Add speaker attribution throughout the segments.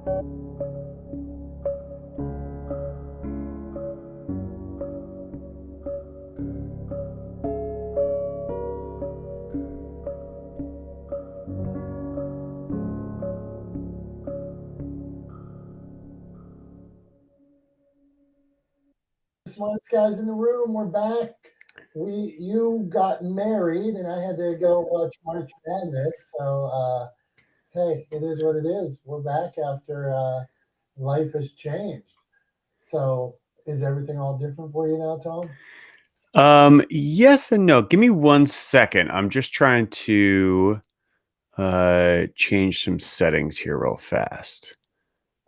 Speaker 1: Smartest guys in the room, we're back. You got married, and I had to go watch March Madness. So, hey, it is what it is. We're back after life has changed. So, is everything all different for you now, Tom?
Speaker 2: Yes and no. Give me 1 second. I'm just trying to change some settings here real fast.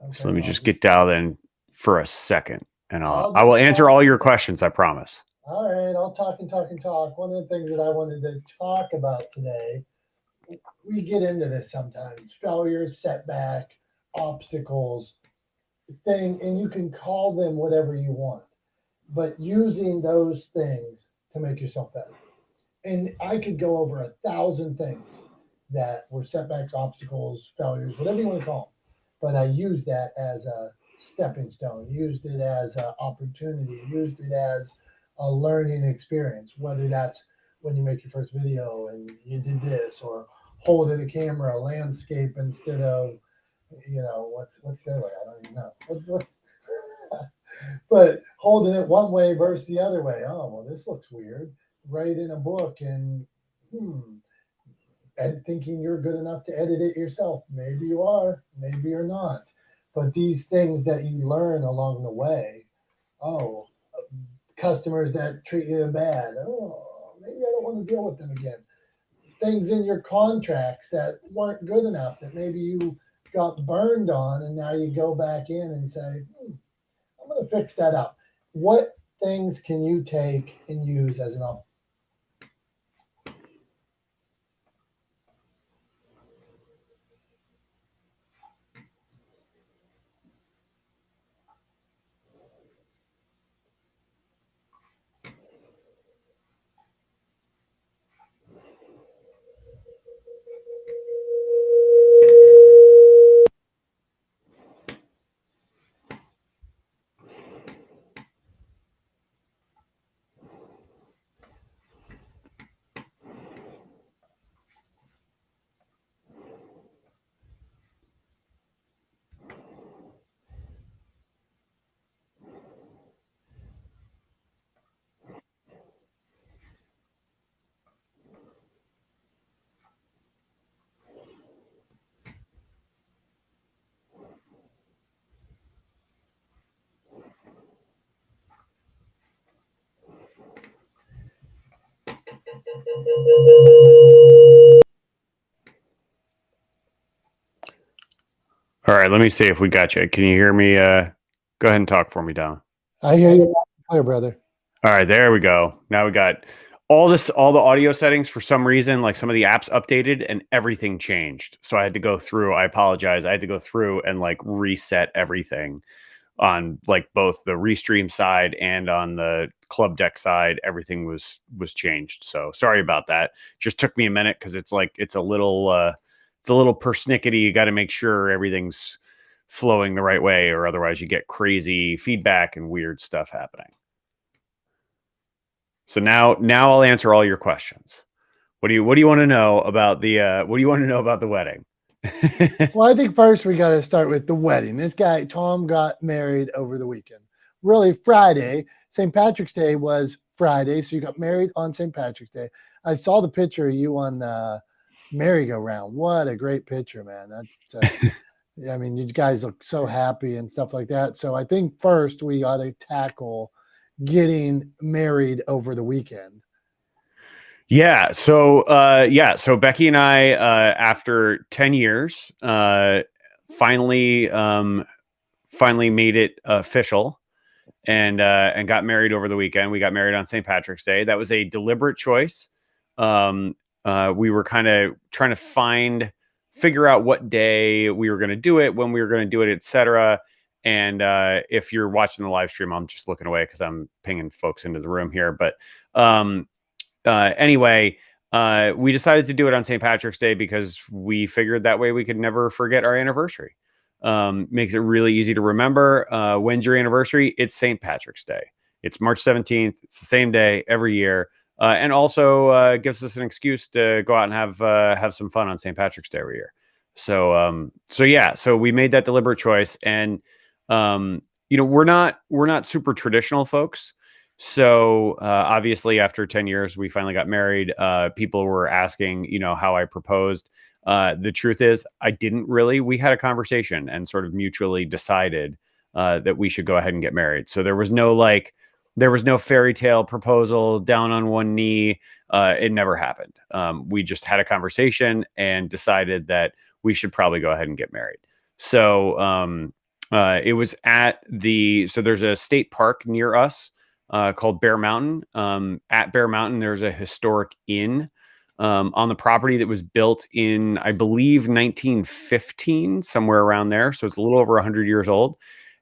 Speaker 1: Okay,
Speaker 2: So let me just get dialed in for a second, and I will
Speaker 1: just
Speaker 2: answer
Speaker 1: talk.
Speaker 2: all your questions. I promise.
Speaker 1: All right, I'll talk and talk and talk. One of the things that I wanted to talk about today, we get into this sometimes: failures, setback, obstacles, and you can call them whatever you want, but using those things to make yourself better. And I could go over 1,000 things that were setbacks, obstacles, failures, whatever you want to call them. But I used that as a stepping stone, used it as an opportunity, used it as a learning experience, whether that's when you make your first video and you did this, or holding a camera, a landscape instead of, what's the other way? I don't even know. What's but holding it one way versus the other way. Oh, well, this looks weird. Writing a book and thinking you're good enough to edit it yourself. Maybe you are, maybe you're not. But these things that you learn along the way, oh, customers that treat you bad, oh, maybe I don't want to deal with them again. Things in your contracts that weren't good enough that maybe you got burned on, and now you go back in and say, I'm going to fix that up. What things can you take and use as an opportunity?
Speaker 2: All right, let me see if we got you. Can you hear me? Go ahead and talk for me, Don.
Speaker 1: I hear you clear, brother.
Speaker 2: All right, there we go. Now we got all the audio settings. For some reason, like some of the apps updated and everything changed. So I had to go through. I apologize. I had to go through and like reset everything on like both the Restream side and on the Club Deck side. Everything was changed. So sorry about that. Just took me a minute because it's a little persnickety. You got to make sure everything's flowing the right way, or otherwise you get crazy feedback and weird stuff happening. So now I'll answer all your questions. What do you want to know about the wedding?
Speaker 1: Well, I think first we got to start with the wedding. This guy, Tom, got married over the weekend. Really, Friday. St. Patrick's Day was Friday, so you got married on St. Patrick's Day. I saw the picture of you on the merry-go-round. What a great picture, man. I mean, you guys look so happy and stuff like that. So I think first we ought to tackle getting married over the weekend.
Speaker 2: Yeah. So Becky and I, after 10 years, finally made it official and got married over the weekend. We got married on St. Patrick's Day. That was a deliberate choice. We were kind of trying to figure out what day we were going to do it, when we were going to do it, etc. And if you're watching the live stream, I'm just looking away because I'm pinging folks into the room here. But anyway, we decided to do it on St. Patrick's Day because we figured that way we could never forget our anniversary. makes it really easy to remember. When's your anniversary? It's St. Patrick's Day. It's March 17th. It's the same day every year. And also gives us an excuse to go out and have some fun on St. Patrick's Day every year. So we made that deliberate choice, and we're not super traditional folks. So obviously, after 10 years, we finally got married. People were asking, how I proposed. The truth is, I didn't really. We had a conversation and sort of mutually decided that we should go ahead and get married. So there was no fairy tale proposal down on one knee. It never happened. We just had a conversation and decided that we should probably go ahead and get married. So it was so there's a state park near us called Bear Mountain. At Bear Mountain, there's a historic inn on the property that was built in, I believe, 1915, somewhere around there. So it's a little over 100 years old.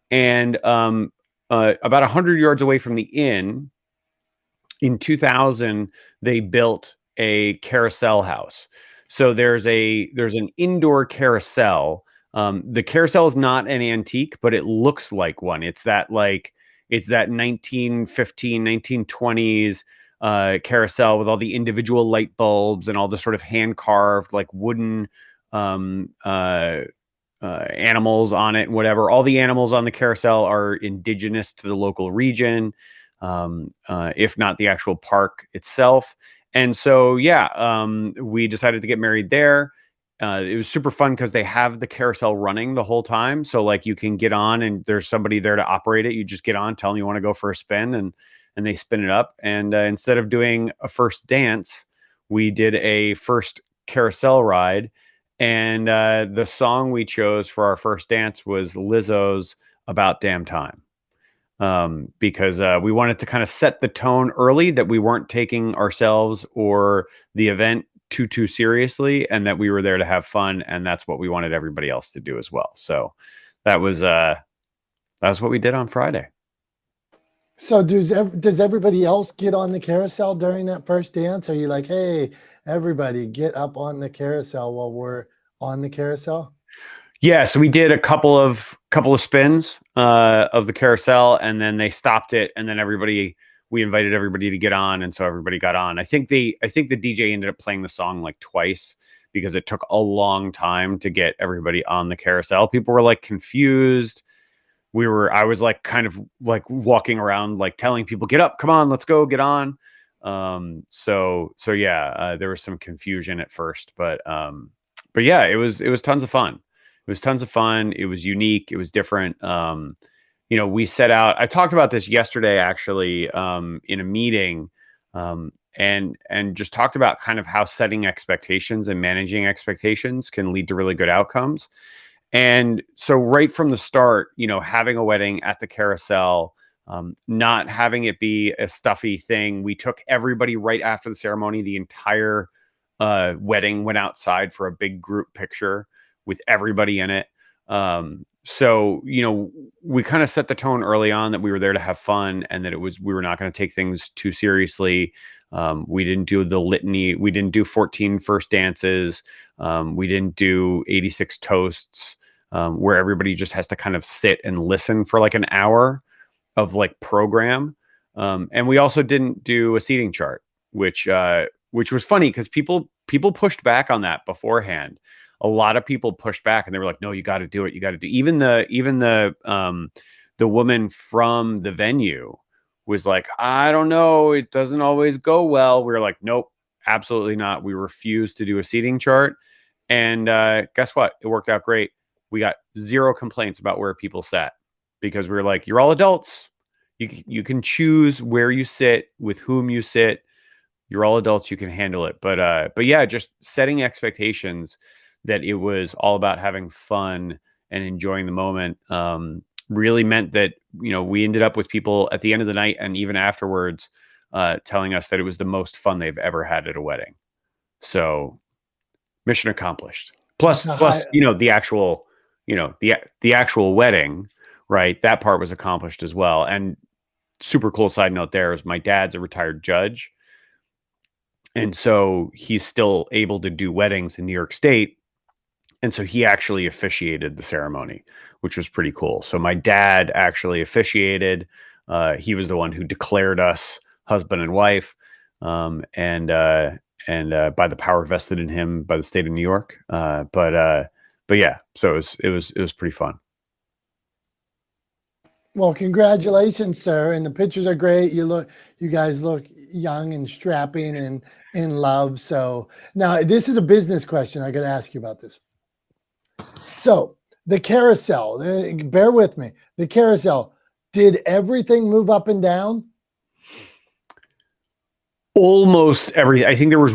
Speaker 2: And about 100 yards away from the inn, in 2000, they built a carousel house. So there's an indoor carousel. The carousel is not an antique, but it looks like one. It's that 1915, 1920s carousel with all the individual light bulbs and all the sort of hand carved like wooden animals on it and whatever. All the animals on the carousel are indigenous to the local region, if not the actual park itself. And so, we decided to get married there. It was super fun because they have the carousel running the whole time. So like you can get on and there's somebody there to operate it. You just get on, tell them you want to go for a spin, and they spin it up. And instead of doing a first dance, we did a first carousel ride. And the song we chose for our first dance was Lizzo's About Damn Time. Because we wanted to kind of set the tone early that we weren't taking ourselves or the event too seriously, and that we were there to have fun, and that's what we wanted everybody else to do as well. So that was what we did on Friday.
Speaker 1: So does everybody else get on the carousel during that first dance? Are you like, hey, everybody get up on the carousel while we're on the carousel?
Speaker 2: Yeah, so we did a couple of spins of the carousel, and then they stopped it, and then we invited everybody to get on, and so everybody got on. I think the DJ ended up playing the song like twice because it took a long time to get everybody on the carousel. People were like confused. I was like kind of like walking around like telling people, get up, come on, let's go, get on. There was some confusion at first, but yeah, it was tons of fun. It was tons of fun. It was unique. It was different. We set out. I talked about this yesterday, actually, in a meeting, and just talked about kind of how setting expectations and managing expectations can lead to really good outcomes. And so, right from the start, having a wedding at the carousel, not having it be a stuffy thing. We took everybody right after the ceremony. The entire wedding went outside for a big group picture with everybody in it. So, we kind of set the tone early on that we were there to have fun, and that we were not going to take things too seriously. We didn't do the litany. We didn't do 14 first dances. We didn't do 86 toasts, where everybody just has to kind of sit and listen for like an hour of like program. And we also didn't do a seating chart, which was funny because people pushed back on that beforehand. A lot of people pushed back and they were like, no, you got to do it. You got to do even the woman from the venue was like, I don't know. It doesn't always go well. We were like, nope, absolutely not. We refuse to do a seating chart. And guess what? It worked out great. We got zero complaints about where people sat because we were like, you're all adults. You can choose where you sit, with whom you sit. You're all adults. You can handle it. But yeah, just setting expectations that it was all about having fun and enjoying the moment really meant that, we ended up with people at the end of the night and even afterwards telling us that it was the most fun they've ever had at a wedding. So mission accomplished. Plus, the actual, the actual wedding, right? That part was accomplished as well. And super cool side note there is my dad's a retired judge. And so he's still able to do weddings in New York State. And so he actually officiated the ceremony, which was pretty cool. So my dad actually officiated. He was the one who declared us husband and wife, and by the power vested in him by the state of New York. But yeah, so it was pretty fun.
Speaker 1: Well, congratulations, sir. And the pictures are great. You guys look young and strapping and in love. So now this is a business question. I got to ask you about this. So the carousel, bear with me. The carousel, did everything move up and down?
Speaker 2: Almost everything. I think there was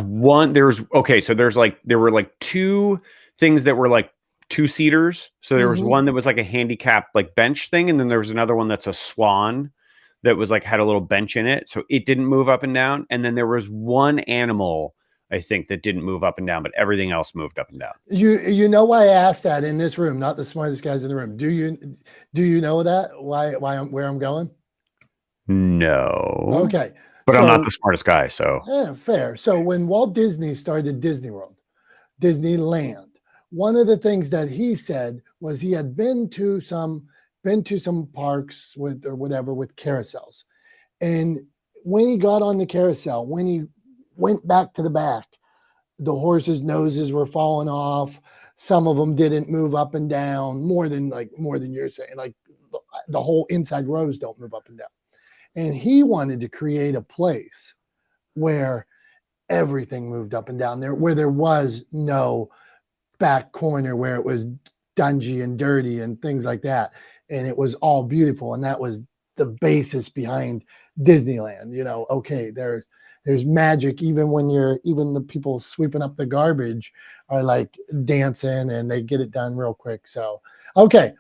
Speaker 2: there were like two things that were like two-seaters. So there was one that was like a handicap like bench thing, and then there was another one that's a swan that was like had a little bench in it. So it didn't move up and down. And then there was one animal, I think, that didn't move up and down, but everything else moved up and down.
Speaker 1: You know why I asked that in this room, not the smartest guys in the room. Do you know that? Where I'm going?
Speaker 2: No.
Speaker 1: Okay.
Speaker 2: But I'm not the smartest guy, so.
Speaker 1: Yeah, fair. So when Walt Disney started Disney World, Disneyland, one of the things that he said was he had been to some parks with carousels. And when he got on the carousel, when he went back to the back, the horses' noses were falling off. Some of them didn't move up and down more than you're saying. Like the whole inside rows don't move up and down. And he wanted to create a place where everything moved up and down there, where there was no back corner where it was dungy and dirty and things like that. And it was all beautiful. And that was the basis behind Disneyland. Okay, there's magic even the people sweeping up the garbage are like dancing and they get it done real quick. So, okay.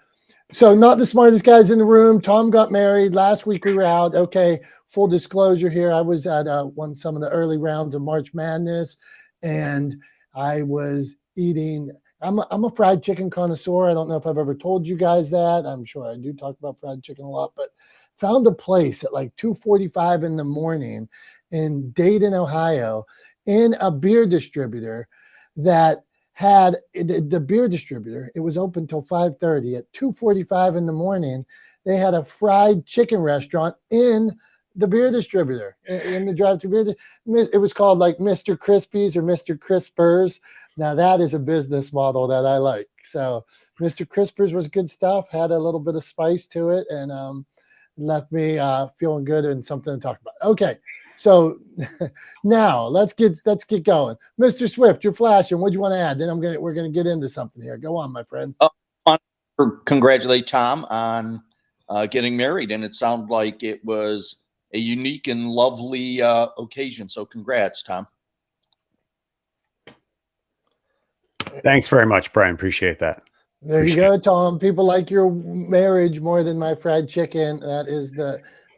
Speaker 1: So not the smartest guys in the room. Tom got married. Last week we were out. Okay, full disclosure here. I was at some of the early rounds of March Madness, and I was eating. I'm a fried chicken connoisseur. I don't know if I've ever told you guys that. I'm sure I do talk about fried chicken a lot, but found a place at like 2:45 in the morning in Dayton, Ohio, in a beer distributor that had the beer distributor. It was open till 5:30. At 2:45 in the morning, they had a fried chicken restaurant in the beer distributor, in the drive-thru beer. It was called like Mr. Crispies or Mr. Crispers. Now that is a business model that I like. So Mr. Crispers was good stuff, had a little bit of spice to it, and left me feeling good and something to talk about. Okay, so now let's get going. Mr. Swift, you're flashing. What do you want to add? Then we're gonna get into something here. Go on, my friend.
Speaker 3: Congratulate Tom on getting married, and it sounded like it was a unique and lovely occasion. So congrats, Tom.
Speaker 2: Thanks very much, Brian. Appreciate that.
Speaker 1: There you go, Tom. People like your marriage more than my fried chicken.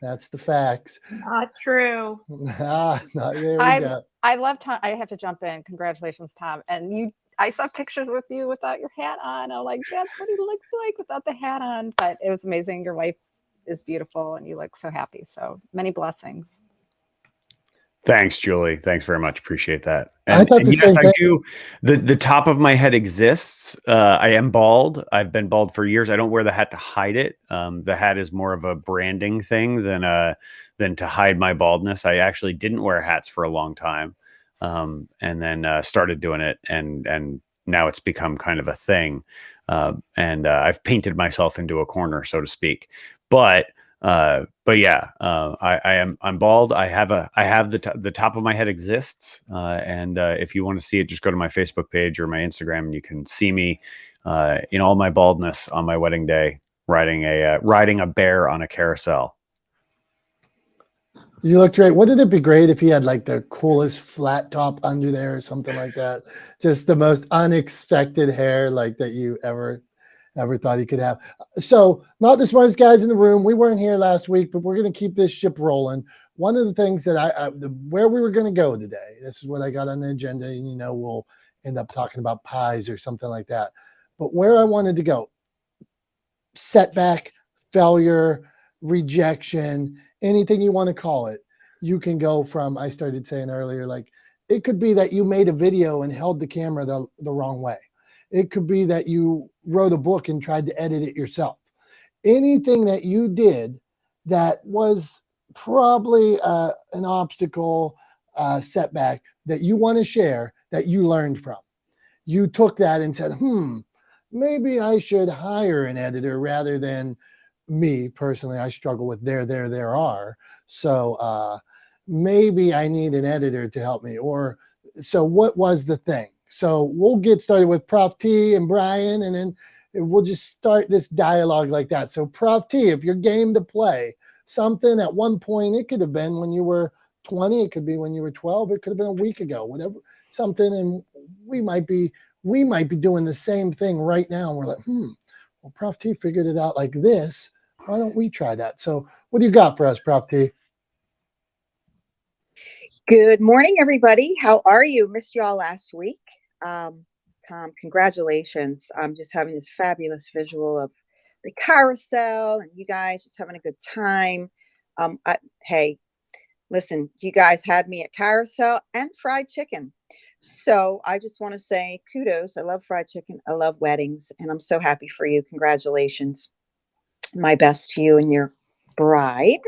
Speaker 1: That's the facts.
Speaker 4: Not true.
Speaker 1: There we go.
Speaker 4: I love Tom. I have to jump in. Congratulations, Tom. And I saw pictures with you without your hat on. I'm like, that's what he looks like without the hat on. But it was amazing. Your wife is beautiful and you look so happy. So many blessings.
Speaker 2: Thanks, Julie. Thanks very much. Appreciate that.
Speaker 1: I thought the same thing.
Speaker 2: I do. The top of my head exists. I am bald. I've been bald for years. I don't wear the hat to hide it. The hat is more of a branding thing than to hide my baldness. I actually didn't wear hats for a long time, and then started doing it, and now it's become kind of a thing. And I've painted myself into a corner, so to speak. But yeah, I'm bald. I have the top of my head exists. And if you want to see it, just go to my Facebook page or my Instagram and you can see me, in all my baldness on my wedding day, riding a bear on a carousel.
Speaker 1: You look great. Wouldn't it be great if he had like the coolest flat top under there or something like that? Just the most unexpected hair like that you ever thought he could have. So not the smartest guys in the room. We weren't here last week, but we're going to keep this ship rolling. One of the things that where we were going to go today, this is what I got on the agenda, and we'll end up talking about pies or something like that. But where I wanted to go, setback, failure, rejection, anything you want to call it, you can go from, I started saying earlier, like it could be that you made a video and held the camera the wrong way. It could be that you wrote a book and tried to edit it yourself. Anything that you did that was probably an obstacle, setback that you want to share that you learned from. You took that and said, maybe I should hire an editor rather than me personally. I struggle with there are. So maybe I need an editor to help me. Or so what was the thing? So we'll get started with Prof T and Brian, and then we'll just start this dialogue like that. So Prof T, if you're game to play something at one point, it could have been when you were 20, it could be when you were 12, it could have been a week ago, whatever, something. And we might be doing the same thing right now. And we're like, well, Prof T figured it out like this. Why don't we try that? So what do you got for us, Prof T?
Speaker 5: Good morning, everybody. How are you? Missed y'all last week. Tom, congratulations. I'm just having this fabulous visual of the carousel and you guys just having a good time. Hey, listen, you guys had me at carousel and fried chicken. So I just want to say kudos. I love fried chicken. I love weddings, and I'm so happy for you. Congratulations. My best to you and your bride.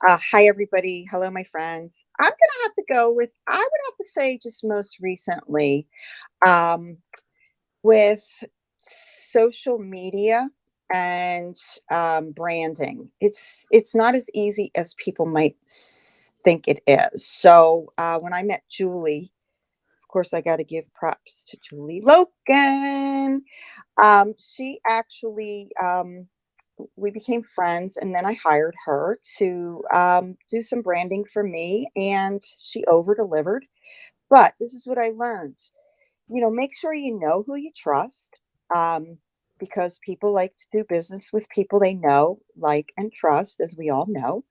Speaker 5: Hi, everybody. Hello, my friends. I'm going to have to go with, I would have to say just most recently, with social media and branding. It's not as easy as people might think it is. So when I met Julie, of course, I got to give props to Julie Logan. She actually, we became friends, and then I hired her to do some branding for me, and she over-delivered. But this is what I learned. Make sure you know who you trust, because people like to do business with people they know, like, and trust, as we all know.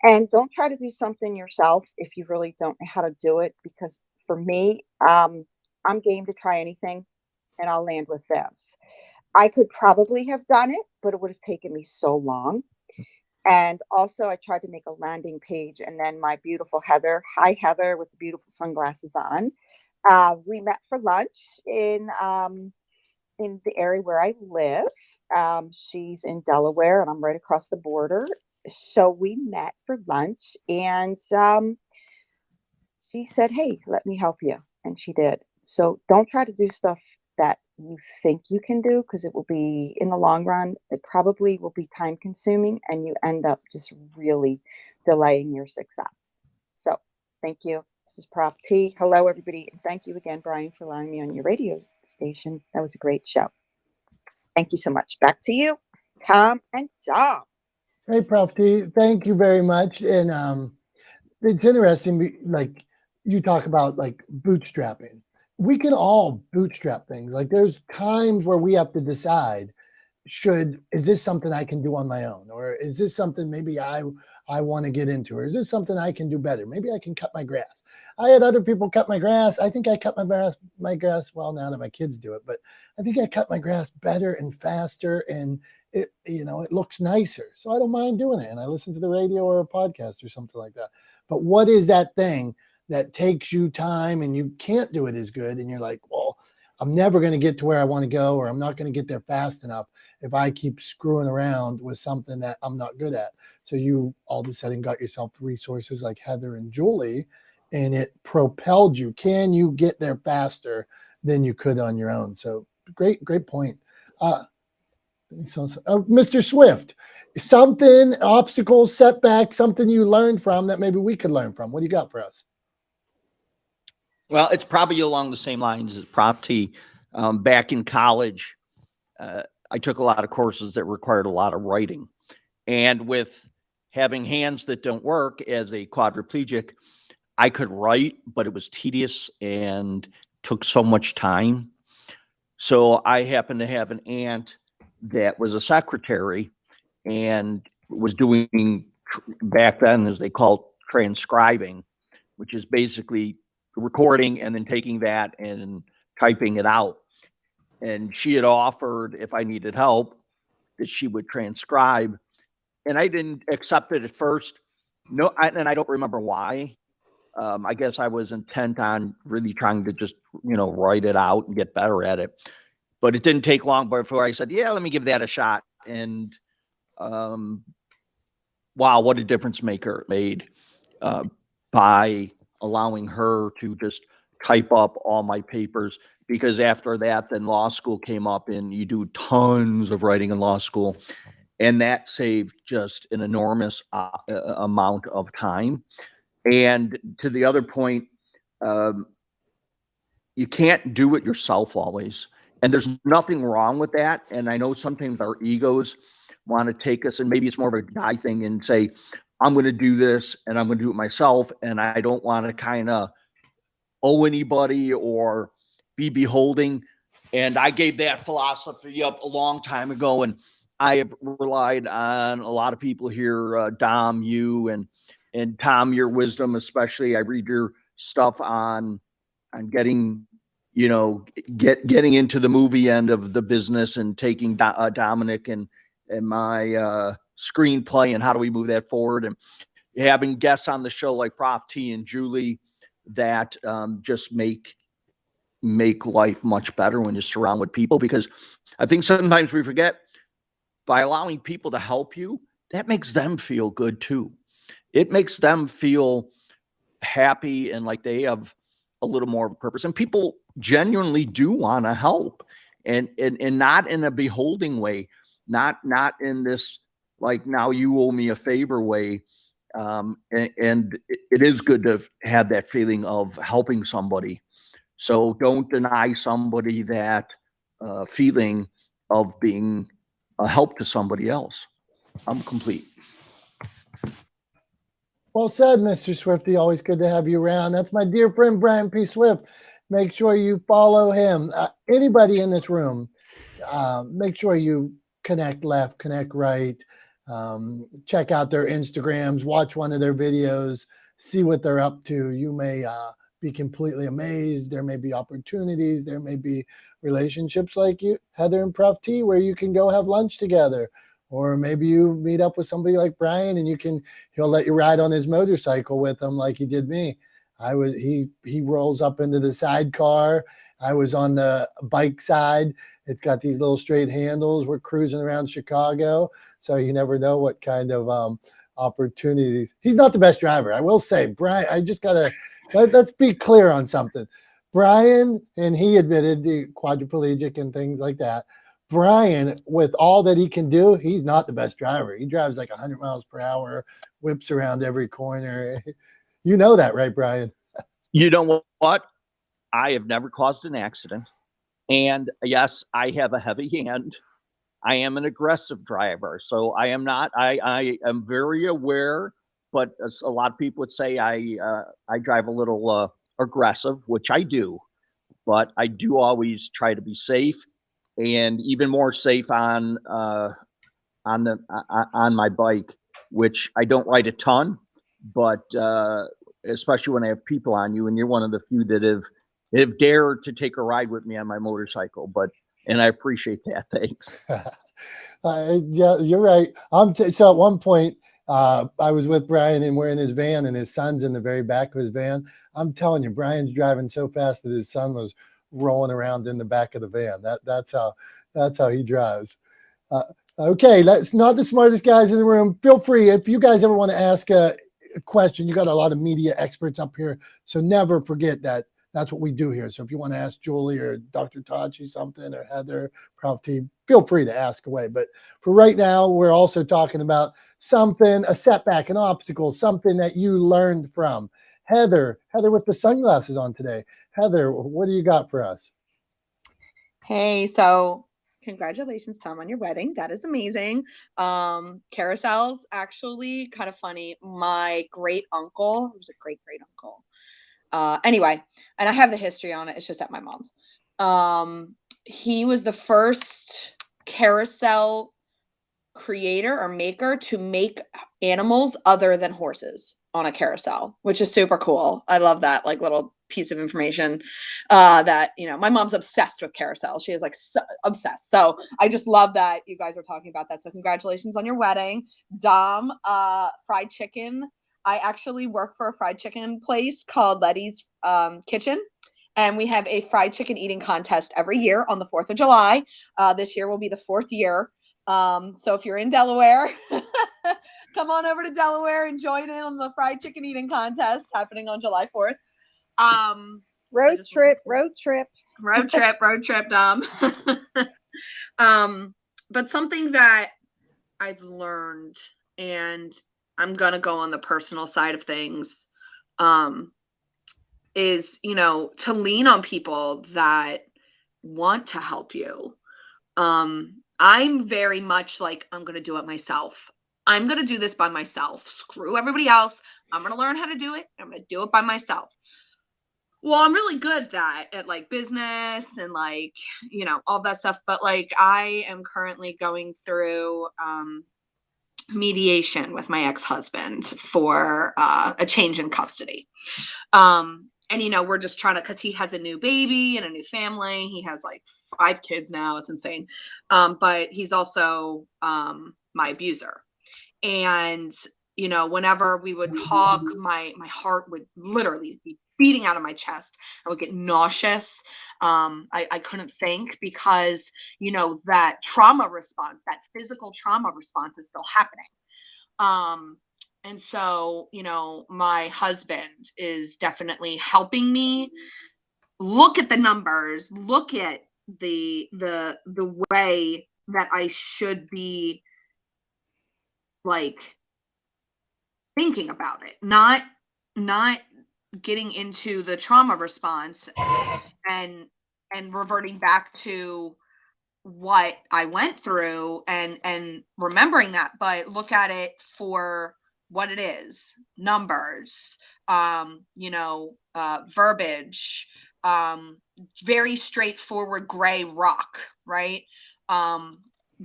Speaker 5: And don't try to do something yourself if you really don't know how to do it, because for me, I'm game to try anything, and I'll land with this. I could probably have done it, but it would have taken me so long. And also, I tried to make a landing page, and then my beautiful Heather, hi Heather, with the beautiful sunglasses on, we met for lunch in the area where I live. She's in Delaware, and I'm right across the border. So we met for lunch, and she said, "Hey, let me help you," and she did. So don't try to do stuff that you think you can do, because it will be, in the long run, it probably will be time consuming, and you end up just really delaying your success. So thank you. This is Prof T. Hello, everybody. And thank you again, Brian, for allowing me on your radio station. That was a great show. Thank you so much. Back to you, Tom and Dom.
Speaker 1: Hey, Prof T, thank you very much. And it's interesting, like you talk about like bootstrapping. We can all bootstrap things. Like there's times where we have to decide, is this something I can do on my own? Or is this something maybe I want to get into? Or is this something I can do better? Maybe I can cut my grass. I had other people cut my grass. I think I cut my grass, well, now that my kids do it, but I think I cut my grass better and faster, and it looks nicer. So I don't mind doing it. And I listen to the radio or a podcast or something like that. But what is that thing that takes you time and you can't do it as good? And you're like, well, I'm never going to get to where I want to go, or I'm not going to get there fast enough if I keep screwing around with something that I'm not good at. So you all of a sudden got yourself resources like Heather and Julie, and it propelled you. Can you get there faster than you could on your own? So great point. Mr. Swift, something, obstacle, setback, something you learned from that maybe we could learn from. What do you got for us?
Speaker 3: Well, it's probably along the same lines as Prof T. Back in college, I took a lot of courses that required a lot of writing. And with having hands that don't work as a quadriplegic, I could write, but it was tedious and took so much time. So I happened to have an aunt that was a secretary and was doing, back then, as they called, transcribing, which is basically recording and then taking that and typing it out. And she had offered, if I needed help, that she would transcribe. And I didn't accept it at first. And I don't remember why. I guess I was intent on really trying to just, write it out and get better at it. but it didn't take long before I said, yeah, let me give that a shot. And wow, what a difference maker it made by allowing her to just type up all my papers. Because after that, then law school came up, and you do tons of writing in law school. And that saved just an enormous amount of time. And to the other point, you can't do it yourself always. And there's nothing wrong with that. And I know sometimes our egos want to take us, and maybe it's more of a guy thing, and say, I'm going to do this and I'm going to do it myself. And I don't want to kind of owe anybody or be beholding. And I gave that philosophy up a long time ago. And I have relied on a lot of people here, Dom, you, and Tom, your wisdom, especially. I read your stuff on getting, getting into the movie end of the business, and taking Dominick and my screenplay, and how do we move that forward, and having guests on the show like Prof T and Julie that just make life much better when you surround with people. Because I think sometimes we forget, by allowing people to help you, that makes them feel good too. It makes them feel happy and like they have a little more of a purpose. And people genuinely do want to help, and not in a beholding way, not in this like, now you owe me a favor way. And it is good to have that feeling of helping somebody. So don't deny somebody that feeling of being a help to somebody else. I'm complete.
Speaker 1: Well said, Mr. Swifty. Always good to have you around. That's my dear friend, Brian P. Swift. Make sure you follow him. Anybody in this room, make sure you connect left, connect right. Check out their Instagrams, watch one of their videos, see what they're up to. You may be completely amazed. There may be opportunities. There may be relationships like you, Heather and Prof T, where you can go have lunch together. Or maybe you meet up with somebody like Brian, and he'll let you ride on his motorcycle with him like he did me. He rolls up into the sidecar. I was on the bike side. It's got these little straight handles. We're cruising around Chicago. So you never know what kind of opportunities. He's not the best driver. I will say, Brian, I just got to, let's be clear on something. Brian, and he admitted the quadriplegic and things like that. Brian, with all that he can do, he's not the best driver. He drives like 100 miles per hour, whips around every corner. You know that, right, Brian?
Speaker 3: You know what? I have never caused an accident. And yes, I have a heavy hand. I am an aggressive driver. So I am not, I am very aware, but as a lot of people would say, I drive a little aggressive, which I do, but I do always try to be safe, and even more safe on my bike, which I don't ride a ton, but especially when I have people on you, and you're one of the few that have dared to take a ride with me on my motorcycle. And I appreciate that. Thanks.
Speaker 1: Yeah, you're right. So at one point, I was with Brian, and we're in his van, and his son's in the very back of his van. I'm telling you, Brian's driving so fast that his son was rolling around in the back of the van. That's how he drives. Okay, that's not the smartest guys in the room. Feel free, if you guys ever want to ask a question, you got a lot of media experts up here, so never forget that. That's what we do here. So if you want to ask Julie or Dr. Tachi something, or Heather, Prof T, feel free to ask away. But for right now, we're also talking about something, a setback, an obstacle, something that you learned from. Heather with the sunglasses on today. Heather, what do you got for us?
Speaker 6: Hey, so congratulations, Tom, on your wedding. That is amazing. Carousels, actually, kind of funny. My great uncle, who's a great uncle. Anyway, and I have the history on it. It's just at my mom's. He was the first carousel creator or maker to make animals other than horses on a carousel, which is super cool. I love that little piece of information that, my mom's obsessed with carousel. She is obsessed. So I just love that you guys were talking about that. So congratulations on your wedding. Dom, fried chicken. I actually work for a fried chicken place called Letty's Kitchen. And we have a fried chicken eating contest every year on the 4th of July. This year will be the 4th year. So if you're in Delaware, come on over to Delaware and join in on the fried chicken eating contest happening on July 4th.
Speaker 4: Road trip,
Speaker 6: Dom. But something that I've learned, and I'm going to go on the personal side of things, is, to lean on people that want to help you. I'm very much like, I'm going to do it myself. I'm going to do this by myself. Screw everybody else. I'm going to learn how to do it. I'm going to do it by myself. Well, I'm really good at that, at like business and like, all that stuff. But like, I am currently going through, mediation with my ex-husband for a change in custody. And we're just trying to, because he has a new baby and a new family. He has like 5 kids now. It's insane. But he's also my abuser. And whenever we would talk, my heart would literally be beating out of my chest. I would get nauseous. I couldn't think because, that trauma response, that physical trauma response is still happening. And so, my husband is definitely helping me look at the numbers, look at the way that I should be like thinking about it, not getting into the trauma response and reverting back to what I went through and remembering that, but look at it for what it is: numbers, verbiage, very straightforward gray rock, right?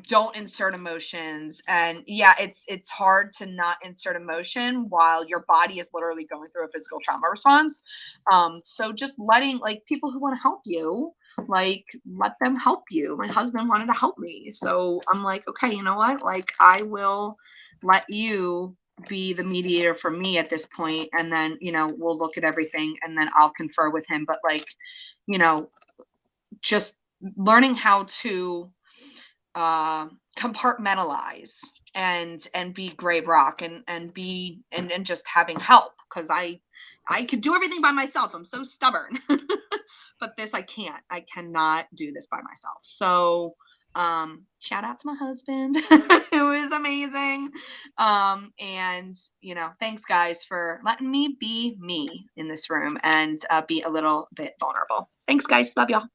Speaker 6: Don't insert emotions. And yeah, it's hard to not insert emotion while your body is literally going through a physical trauma response. So just letting like people who want to help you, like, let them help you. My husband wanted to help me. So I'm like, okay, you know what? Like, I will let you be the mediator for me at this point. And then, we'll look at everything and then I'll confer with him. But like, just learning how to compartmentalize and be gray rock and be and just having help, because I could do everything by myself. I'm so stubborn. But this I cannot do this by myself. So shout out to my husband who is amazing. And thanks guys for letting me be me in this room and be a little bit vulnerable. Thanks guys, love y'all.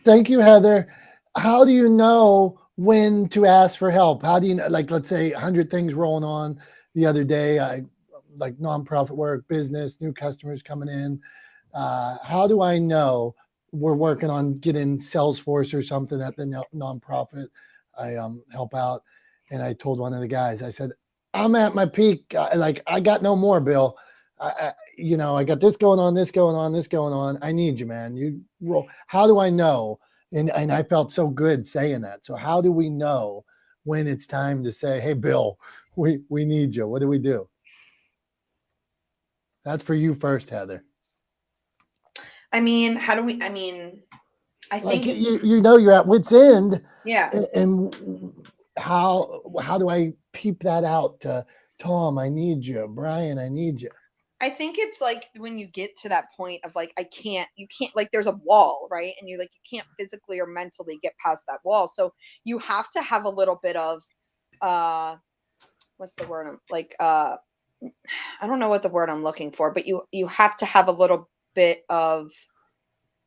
Speaker 1: Thank you, Heather. How do you know when to ask for help? How do you know, like, let's say 100 things rolling on the other day, I like nonprofit work, business, new customers coming in. How do I know we're working on getting Salesforce or something at the nonprofit I help out? And I told one of the guys, I said, I'm at my peak. I got no more, Bill. I got this going on. I need you, man. You roll. How do I know? And I felt so good saying that. So how do we know when it's time to say, hey, Bill, we need you? What do we do? That's for you first, Heather.
Speaker 6: I mean, how do we, I think
Speaker 1: you're at wit's end.
Speaker 6: Yeah.
Speaker 1: And how do I peep that out to Tom, I need you. Brian, I need you.
Speaker 6: I think it's like when you get to that point of like, you can't, like, there's a wall, right? And you can't physically or mentally get past that wall. So you have to have a little bit of, what's the word? I don't know what the word I'm looking for, but you have to have a little bit of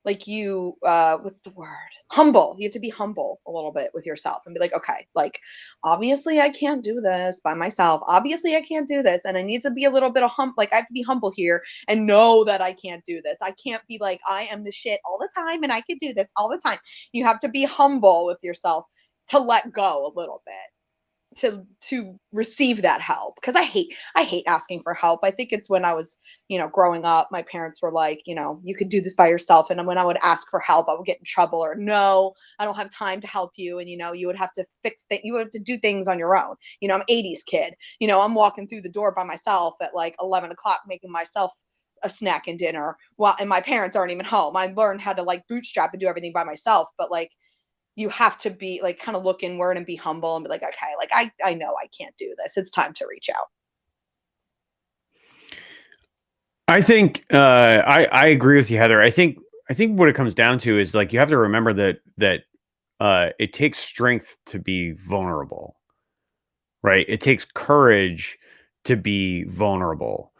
Speaker 6: like what's the word? Humble. You have to be humble a little bit with yourself and be like, okay, like, obviously I can't do this by myself. Obviously I can't do this. And I need to be a little bit of I have to be humble here and know that I can't do this. I can't be like, I am the shit all the time and I can do this all the time. You have to be humble with yourself to let go a little bit. To receive that help, because I hate asking for help. I think it's when I was growing up, my parents were like, you could do this by yourself, and when I would ask for help I would get in trouble, or no, I don't have time to help you, and you would have to fix that, you would have to do things on your own. I'm 80s kid, I'm walking through the door by myself at like 11 o'clock making myself a snack and dinner and my parents aren't even home. I learned how to like bootstrap and do everything by myself, but like you have to be like kind of look inward and be humble and be like, okay, like I know I can't do this. It's time to reach out.
Speaker 2: I think I agree with you, Heather. I think what it comes down to is like you have to remember that it takes strength to be vulnerable, right? It takes courage to be vulnerable.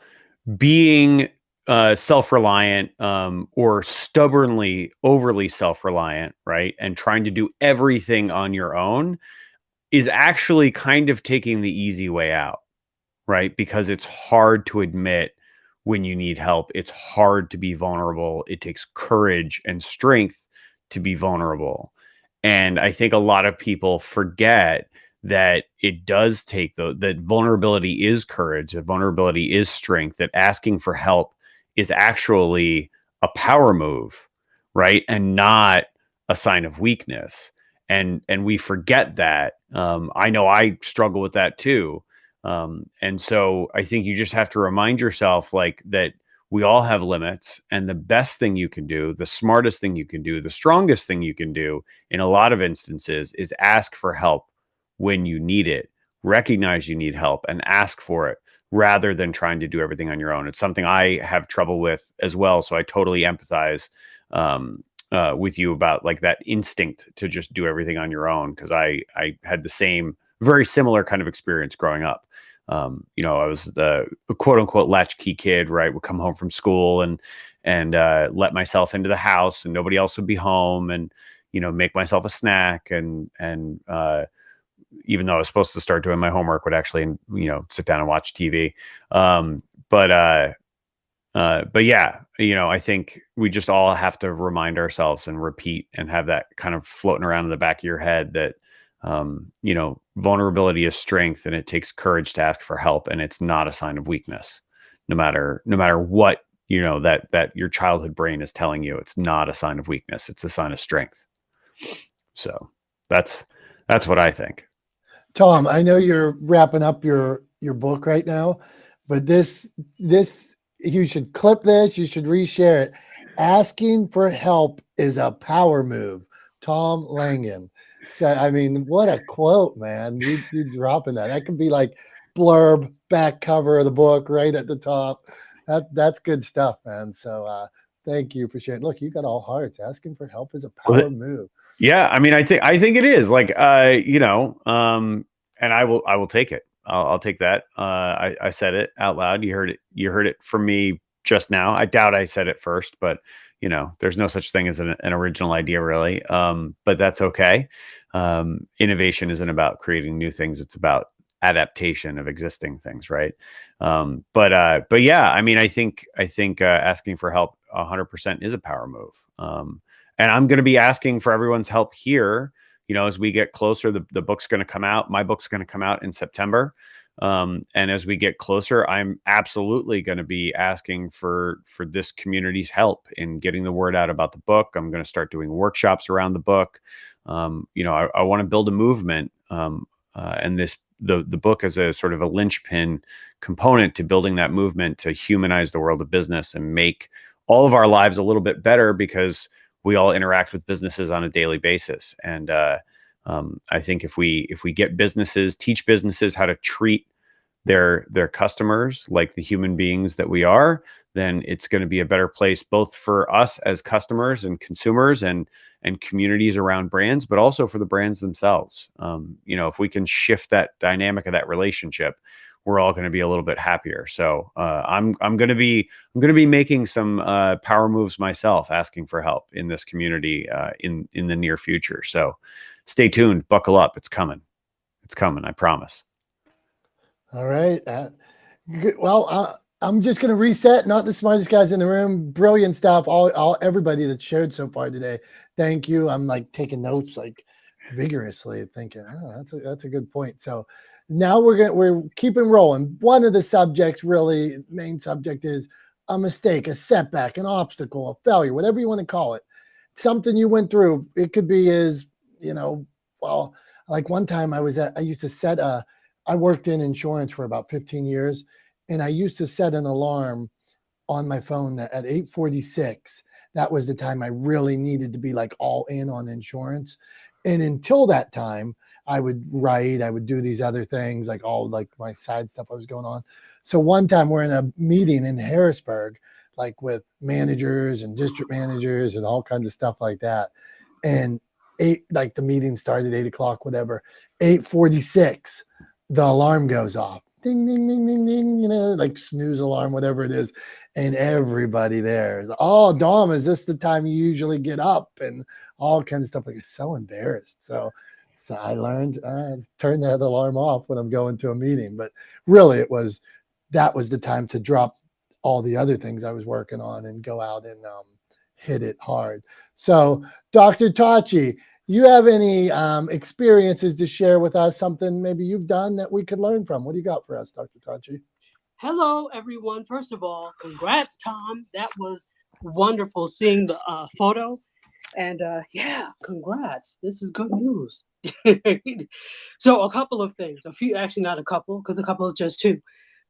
Speaker 2: Being self-reliant or stubbornly overly self-reliant, right, and trying to do everything on your own is actually kind of taking the easy way out, right? Because it's hard to admit when you need help. It's hard to be vulnerable. It takes courage and strength to be vulnerable. And I think a lot of people forget that it does take that vulnerability is courage, that vulnerability is strength, that asking for help is actually a power move, right? And not a sign of weakness. And we forget that. I know I struggle with that too. And so I think you just have to remind yourself like that we all have limits, and the best thing you can do, the smartest thing you can do, the strongest thing you can do in a lot of instances is ask for help when you need it, recognize you need help and ask for it rather than trying to do everything on your own. It's something I have trouble with as well. So I totally empathize with you about like that instinct to just do everything on your own. Cause I had the same very similar kind of experience growing up. You know, I was the quote unquote latchkey kid, right? Would come home from school and let myself into the house and nobody else would be home and, you know, make myself a snack and even though I was supposed to start doing my homework, would actually, you know, sit down and watch TV. But yeah, you know, I think we just all have to remind ourselves and repeat and have that kind of floating around in the back of your head that, you know, vulnerability is strength and it takes courage to ask for help. And it's not a sign of weakness, no matter what, you know, that your childhood brain is telling you. It's not a sign of weakness. It's a sign of strength. So that's what I think.
Speaker 1: Tom, I know you're wrapping up your book right now, but this you should clip this, you should reshare it. Asking for help is a power move. Tom Langan said, I mean, what a quote, man. You dropping that. That could be like blurb, back cover of the book right at the top. That's good stuff, man. So thank you for sharing. Look, you got all hearts. Asking for help is a power move.
Speaker 2: Yeah, I mean, I think it is like, you know, and I will take it. I'll take that. I said it out loud. You heard it from me just now. I doubt I said it first, but you know, there's no such thing as an original idea really. But that's okay. Innovation isn't about creating new things. It's about adaptation of existing things. Right. But yeah, I mean, I think asking for help 100% is a power move. And I'm going to be asking for everyone's help here, you know, as we get closer. The book's going to come out. My book's going to come out in September. And as we get closer, I'm absolutely going to be asking for this community's help in getting the word out about the book. I'm going to start doing workshops around the book. You know, I want to build a movement. And the book is a sort of a linchpin component to building that movement to humanize the world of business and make all of our lives a little bit better because we all interact with businesses on a daily basis. And I think if we get businesses, teach businesses how to treat their customers like the human beings that we are, then it's going to be a better place both for us as customers and consumers and communities around brands, but also for the brands themselves. You know, if we can shift that dynamic of that relationship, we're all going to be a little bit happier. So I'm going to be making some power moves myself, asking for help in this community in the near future. So stay tuned, buckle up. It's coming. I promise.
Speaker 1: All right. Well, I'm just going to reset. Not the smartest guys in the room. Brilliant stuff. All everybody that shared so far today. Thank you. I'm like taking notes like vigorously, thinking, oh, that's a good point. So now we're keeping rolling. One of the subjects, really main subject, is a mistake, a setback, an obstacle, a failure, whatever you want to call it. Something you went through. It could be well, like one time I worked in insurance for about 15 years, and I used to set an alarm on my phone that at 8:46, that was the time I really needed to be like all in on insurance. And until that time, I would write, I would do these other things, like all like my side stuff I was going on. So one time we're in a meeting in Harrisburg, like with managers and district managers and all kinds of stuff like that. And like the meeting started at 8 o'clock, whatever. 8:46, the alarm goes off. Ding, ding, ding, ding, ding, like snooze alarm, whatever it is. And everybody there is, oh, Dom, is this the time you usually get up? And all kinds of stuff. Like, it's so embarrassed. So I learned turn that alarm off when I'm going to a meeting. But really, that was the time to drop all the other things I was working on and go out and hit it hard. So, Dr. Tachi, you have any experiences to share with us? Something maybe you've done that we could learn from? What do you got for us, Dr. Tachi?
Speaker 7: Hello, everyone. First of all, congrats, Tom. That was wonderful seeing the photo. And yeah, congrats. This is good news. So a couple of things. Actually not a couple, because a couple is just two.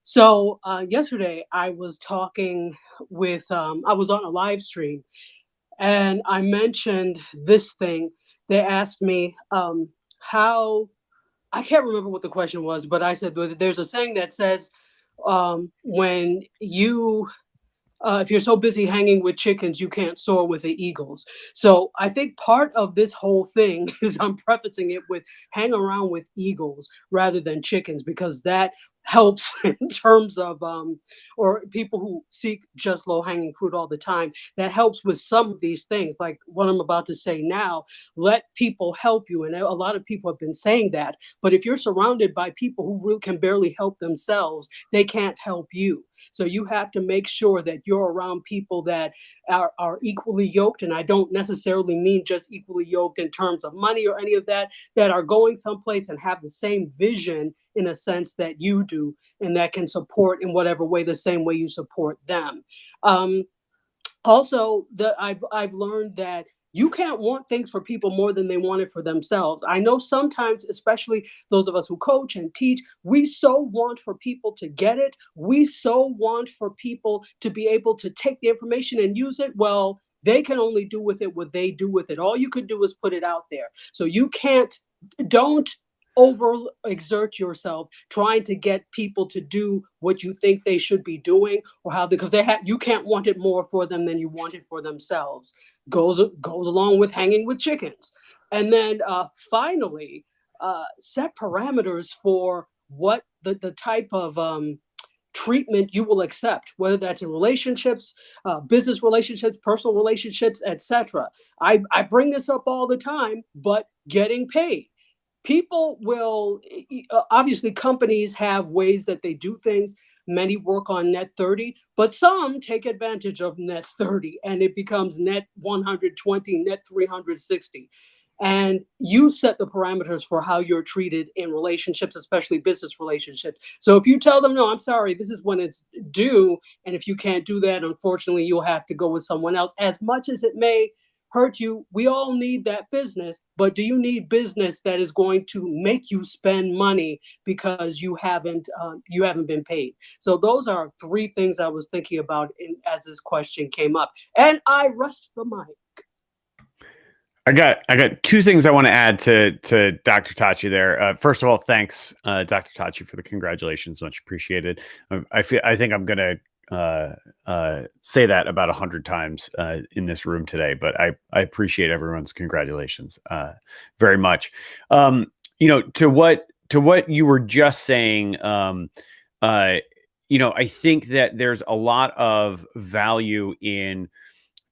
Speaker 7: So yesterday I was talking with, I was on a live stream and I mentioned this thing. They asked me how, I can't remember what the question was, but I said there's a saying that says, when you if you're so busy hanging with chickens, you can't soar with the eagles. So I think part of this whole thing is I'm prefacing it with hang around with eagles rather than chickens, because that helps in terms of or people who seek just low hanging fruit all the time. That helps with some of these things, like what I'm about to say now. Let people help you, and a lot of people have been saying that. But if you're surrounded by people who really can barely help themselves, they can't help you. So you have to make sure that you're around people that are equally yoked. And I don't necessarily mean just equally yoked in terms of money or any of that, that are going someplace and have the same vision in a sense that you do, and that can support in whatever way, the same way you support them. Also, I've learned that you can't want things for people more than they want it for themselves. I know sometimes, especially those of us who coach and teach, we so want for people to get it. We so want for people to be able to take the information and use it. Well, they can only do with it what they do with it. All you could do is put it out there. So you don't overexert yourself trying to get people to do what you think they should be doing, or how, because you can't want it more for them than you want it for themselves. Goes along with hanging with chickens. And then finally, set parameters for what the type of treatment you will accept, whether that's in relationships, business relationships, personal relationships, etc. I bring this up all the time, but getting paid. People will, obviously companies have ways that they do things. Many work on net 30, but some take advantage of net 30 and it becomes net 120, net 360. And you set the parameters for how you're treated in relationships, especially business relationships. So if you tell them, no, I'm sorry, this is when it's due, and if you can't do that, unfortunately, you'll have to go with someone else. As much as it may hurt you, we all need that business, but do you need business that is going to make you spend money because you haven't been paid? So those are three things I was thinking about as this question came up, and I rest the mic.
Speaker 2: I got two things I want to add to Dr. Tachi there. First of all, thanks, Dr. Tachi, for the congratulations. Much appreciated. I think I'm gonna say that about 100 times in this room today, but I appreciate everyone's congratulations very much. To what you were just saying, I think that there's a lot of value in,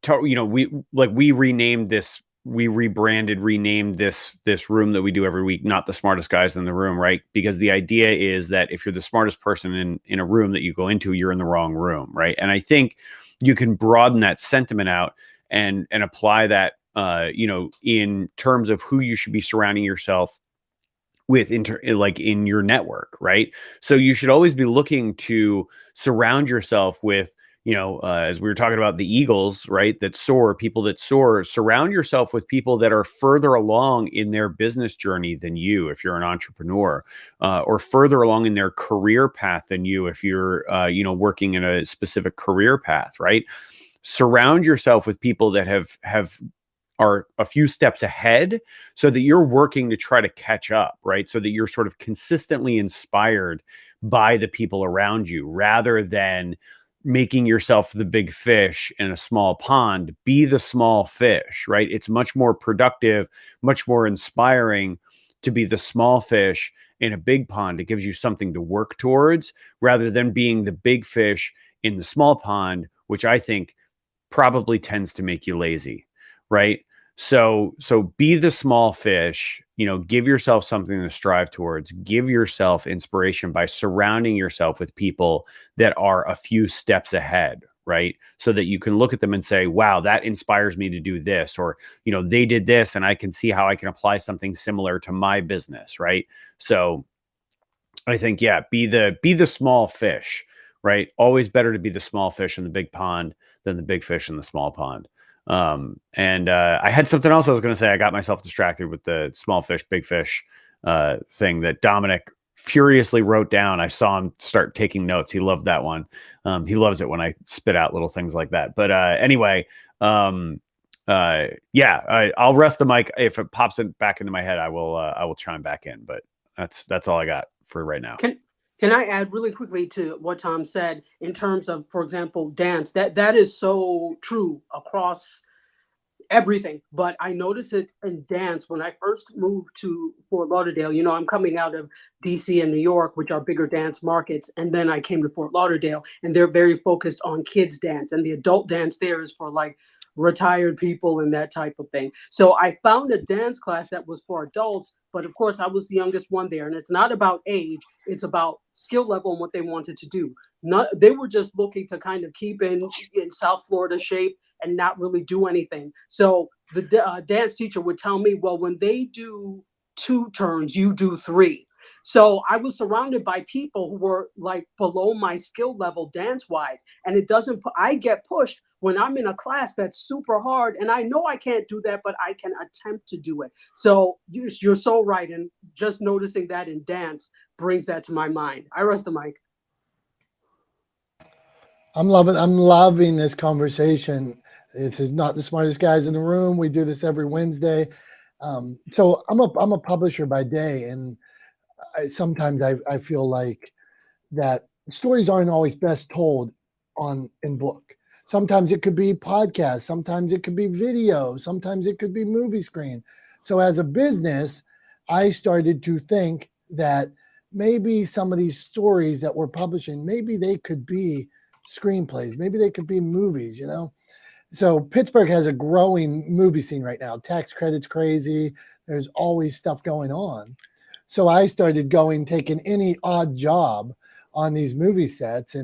Speaker 2: we renamed this room that we do every week, not the smartest guys in the room, right? Because the idea is that if you're the smartest person in a room that you go into, you're in the wrong room, right? And I think you can broaden that sentiment out and apply that, in terms of who you should be surrounding yourself with in your network, right? So you should always be looking to surround yourself with as we were talking about the eagles, right, that soar, people that soar, surround yourself with people that are further along in their business journey than you, if you're an entrepreneur, or further along in their career path than you, if you're, working in a specific career path, right? Surround yourself with people that are a few steps ahead, so that you're working to try to catch up, right? So that you're sort of consistently inspired by the people around you, rather than making yourself the big fish in a small pond. Be the small fish, right? It's much more productive, much more inspiring to be the small fish in a big pond. It gives you something to work towards, rather than being the big fish in the small pond, which I think probably tends to make you lazy, right? So be the small fish, give yourself something to strive towards, give yourself inspiration by surrounding yourself with people that are a few steps ahead, right? So that you can look at them and say, wow, that inspires me to do this, or, they did this and I can see how I can apply something similar to my business, right? So I think, yeah, be the small fish, right? Always better to be the small fish in the big pond than the big fish in the small pond. And I had something else I was going to say. I got myself distracted with the small fish, big fish thing that Dominick furiously wrote down. I saw him start taking notes. He loved that one. He loves it when I spit out little things like that. But anyway, I'll rest the mic. If it pops back into my head, I will chime back in. But that's all I got for right now.
Speaker 7: Can I add really quickly to what Tom said in terms of, for example, dance? That is so true across everything. But I noticed it in dance when I first moved to Fort Lauderdale. I'm coming out of DC and New York, which are bigger dance markets. And then I came to Fort Lauderdale, and they're very focused on kids dance. And the adult dance there is for like retired people and that type of thing. So I found a dance class that was for adults, but of course I was the youngest one there. And it's not about age, it's about skill level and what they wanted to do. They were just looking to kind of keep in South Florida shape and not really do anything. So the dance teacher would tell me, well, when they do 2 turns, you do 3. So I was surrounded by people who were like below my skill level dance wise. And I get pushed when I'm in a class that's super hard, and I know I can't do that, but I can attempt to do it. So you're so right. And just noticing that in dance brings that to my mind. I rest the mic.
Speaker 1: I'm loving this conversation. This is not the smartest guys in the room. We do this every Wednesday. So I'm a publisher by day, and sometimes I feel like that stories aren't always best told in book. Sometimes it could be podcast, sometimes it could be video, sometimes it could be movie screen. So as a business, I started to think that maybe some of these stories that we're publishing, maybe they could be screenplays, maybe they could be movies, So Pittsburgh has a growing movie scene right now. Tax credits crazy. There's always stuff going on. So I started taking any odd job on these movie sets,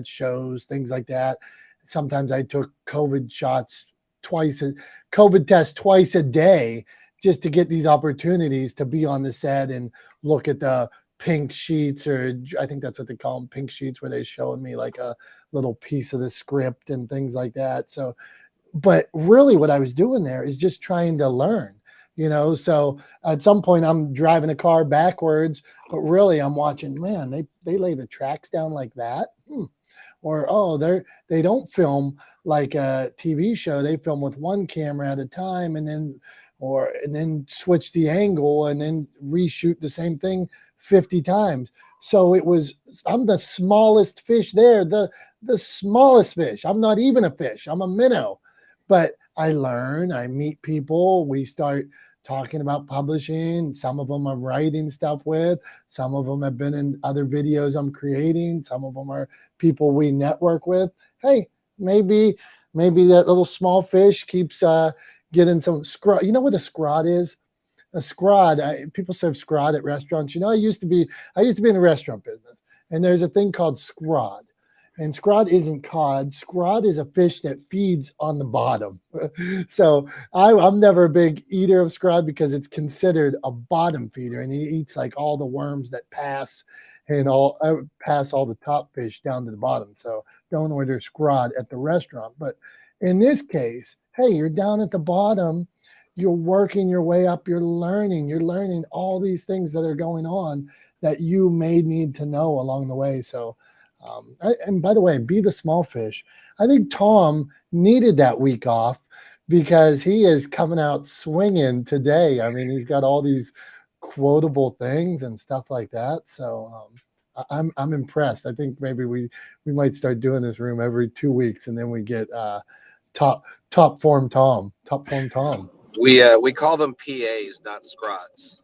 Speaker 1: shows, things like that. Sometimes I took COVID tests twice a day just to get these opportunities to be on the set and look at the pink sheets, or I think that's what they call them, pink sheets, where they're showing me like a little piece of the script and things like that. So, but really what I was doing there is just trying to learn. So at some point I'm driving a car backwards, but really I'm watching, man, they lay the tracks down like that. Or, they don't film like a TV show. They film with one camera at a time and then switch the angle and then reshoot the same thing 50 times. So I'm the smallest fish there, the smallest fish. I'm not even a fish. I'm a minnow, but I learn, I meet people. We start talking about publishing. Some of them I'm writing stuff with. Some of them have been in other videos I'm creating. Some of them are people we network with. Hey, maybe that little small fish keeps getting some scrod. You know what a scrod is? A scrod. People serve scrod at restaurants. I used to be in the restaurant business, and there's a thing called scrod. And scrod isn't cod. Scrod is a fish that feeds on the bottom. So I'm never a big eater of scrod because it's considered a bottom feeder, and he eats like all the worms that pass pass all the top fish down to the bottom. So don't order scrod at the restaurant. But in this case, hey, you're down at the bottom. You're working your way up. You're learning all these things that are going on that you may need to know along the way. So, and by the way, be the small fish. I think Tom needed that week off because he is coming out swinging today. I mean, he's got all these quotable things and stuff like that. So I'm impressed. I think maybe we might start doing this room every 2 weeks, and then we get top form Tom.
Speaker 8: We call them PAs, not scrods.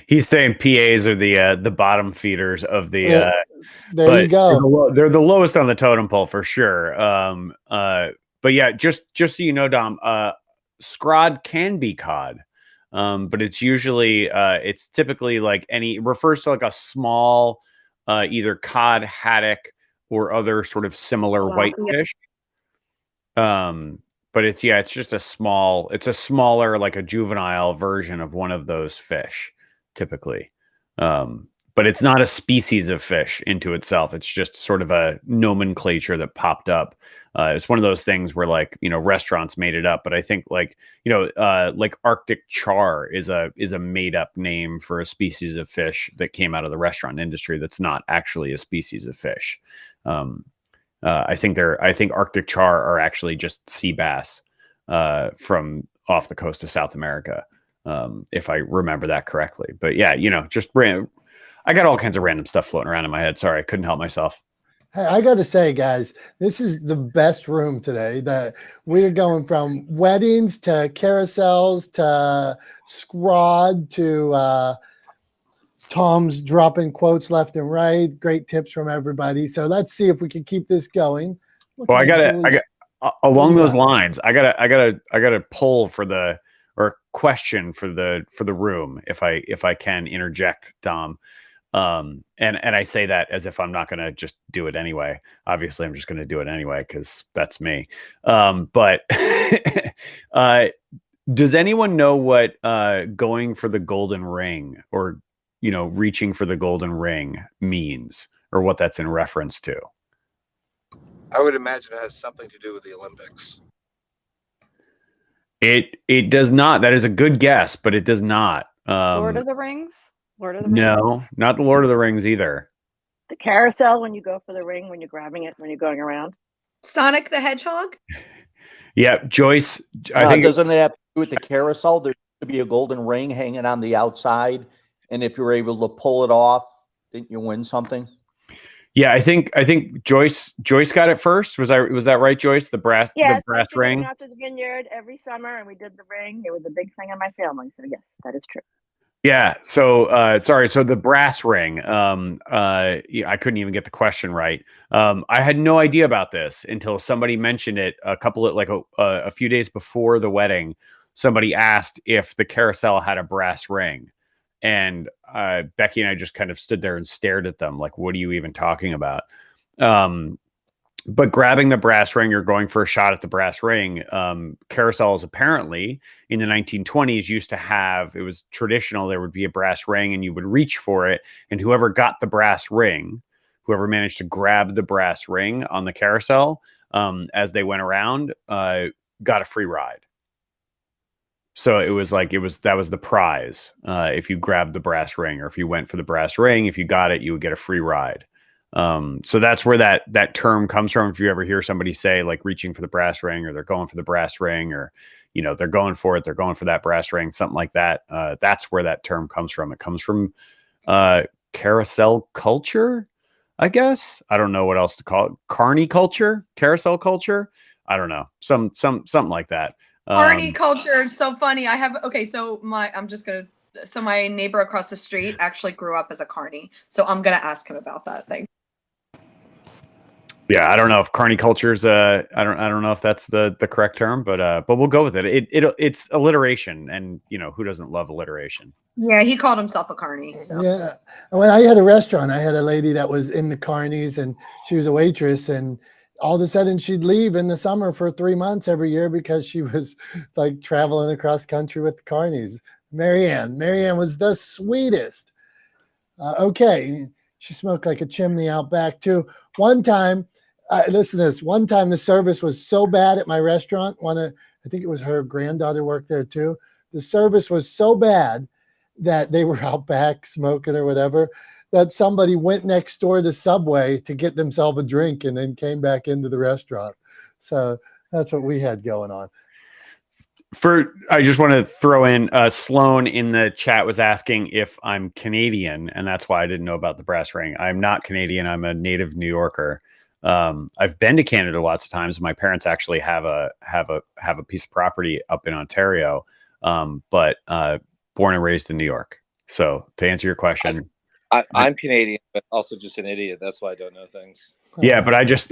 Speaker 2: He's saying PAs are the bottom feeders of the.
Speaker 1: There you go.
Speaker 2: They're the lowest on the totem pole for sure. But yeah, just so you know, Dom, scrod can be cod, but it's usually it's typically like it refers to like a small either cod, haddock, or other sort of similar whitefish. But it's just it's a smaller, like a juvenile version of one of those fish, typically. But it's not a species of fish into itself. It's just sort of a nomenclature that popped up. It's one of those things where restaurants made it up. But I think like Arctic char is a made up name for a species of fish that came out of the restaurant industry. That's not actually a species of fish. I think Arctic char are actually just sea bass from off the coast of South America, if I remember that correctly. But yeah, just I got all kinds of random stuff floating around in my head. Sorry, I couldn't help myself.
Speaker 1: Hey, I got to say, guys, this is the best room today. That we're going from weddings to carousels to scrod to Tom's dropping quotes left and right. Great tips from everybody. So let's see if we can keep this going.
Speaker 2: Well, I got along those lines. I got a poll or question for the room if I can interject, Dom. And I say that as if I'm not going to just do it anyway. Obviously, I'm just going to do it anyway because that's me. But does anyone know what going for the golden ring or reaching for the golden ring means, or what that's in reference to?
Speaker 8: I would imagine it has something to do with the Olympics.
Speaker 2: It does not. That is a good guess, but it does not.
Speaker 4: Lord of the Rings?
Speaker 2: No, not the Lord of the Rings either.
Speaker 9: The carousel, when you go for the ring, when you're grabbing it, when you're going around.
Speaker 6: Sonic the Hedgehog?
Speaker 2: Yeah, Joyce. I think
Speaker 3: doesn't it have to do with the carousel? There should be a golden ring hanging on the outside, and if you're able to pull it off, didn't you win something?
Speaker 2: Yeah, I think Joyce got it first. Was that right, Joyce? The brass ring.
Speaker 9: Out to the vineyard every summer, and we did the ring. It was a big thing in my family, so yes, that is true.
Speaker 2: Yeah. So sorry. So the brass ring. I couldn't even get the question right. I had no idea about this until somebody mentioned it a few days before the wedding. Somebody asked if the carousel had a brass ring, and Becky and I just kind of stood there and stared at them like, "What are you even talking about?" But grabbing the brass ring, you're going for a shot at the brass ring. Carousels apparently in the 1920s used to have, it was traditional, there would be a brass ring and you would reach for it. And whoever got the brass ring, whoever managed to grab the brass ring on the carousel as they went around, got a free ride. So that was the prize. If you grabbed the brass ring, or if you went for the brass ring, if you got it, you would get a free ride. So that's where that term comes from. If you ever hear somebody say like reaching for the brass ring, or they're going for the brass ring, or they're going for it, they're going for that brass ring, something like that. That's where that term comes from. It comes from carousel culture, I guess. I don't know what else to call it. Carny culture, carousel culture. I don't know. Something like that.
Speaker 6: Carny culture is so funny. So my neighbor across the street actually grew up as a carny. So I'm gonna ask him about that thing.
Speaker 2: Yeah, I don't know if carny culture is I don't know if that's the correct term, but we'll go with it. It's alliteration, and who doesn't love alliteration?
Speaker 6: Yeah, he called himself a carny. So.
Speaker 1: Yeah. And when I had a restaurant, I had a lady that was in the carnies, and she was a waitress, and all of a sudden she'd leave in the summer for 3 months every year because she was like traveling across country with the carnies. Marianne was the sweetest. Okay. She smoked like a chimney out back too. One time, listen to this. One time the service was so bad at my restaurant. I think it was her granddaughter worked there too. The service was so bad that they were out back smoking or whatever, that somebody went next door to Subway to get themselves a drink and then came back into the restaurant. So that's what we had going on.
Speaker 2: I just want to throw in Sloan in the chat was asking if I'm Canadian, and that's why I didn't know about the brass ring. I'm not Canadian. I'm a native New Yorker. I've been to Canada lots of times. My parents actually have a piece of property up in Ontario, but born and raised in New York. So to answer your question,
Speaker 8: I'm Canadian, but also just an idiot. That's why I don't know things.
Speaker 2: yeah, but I just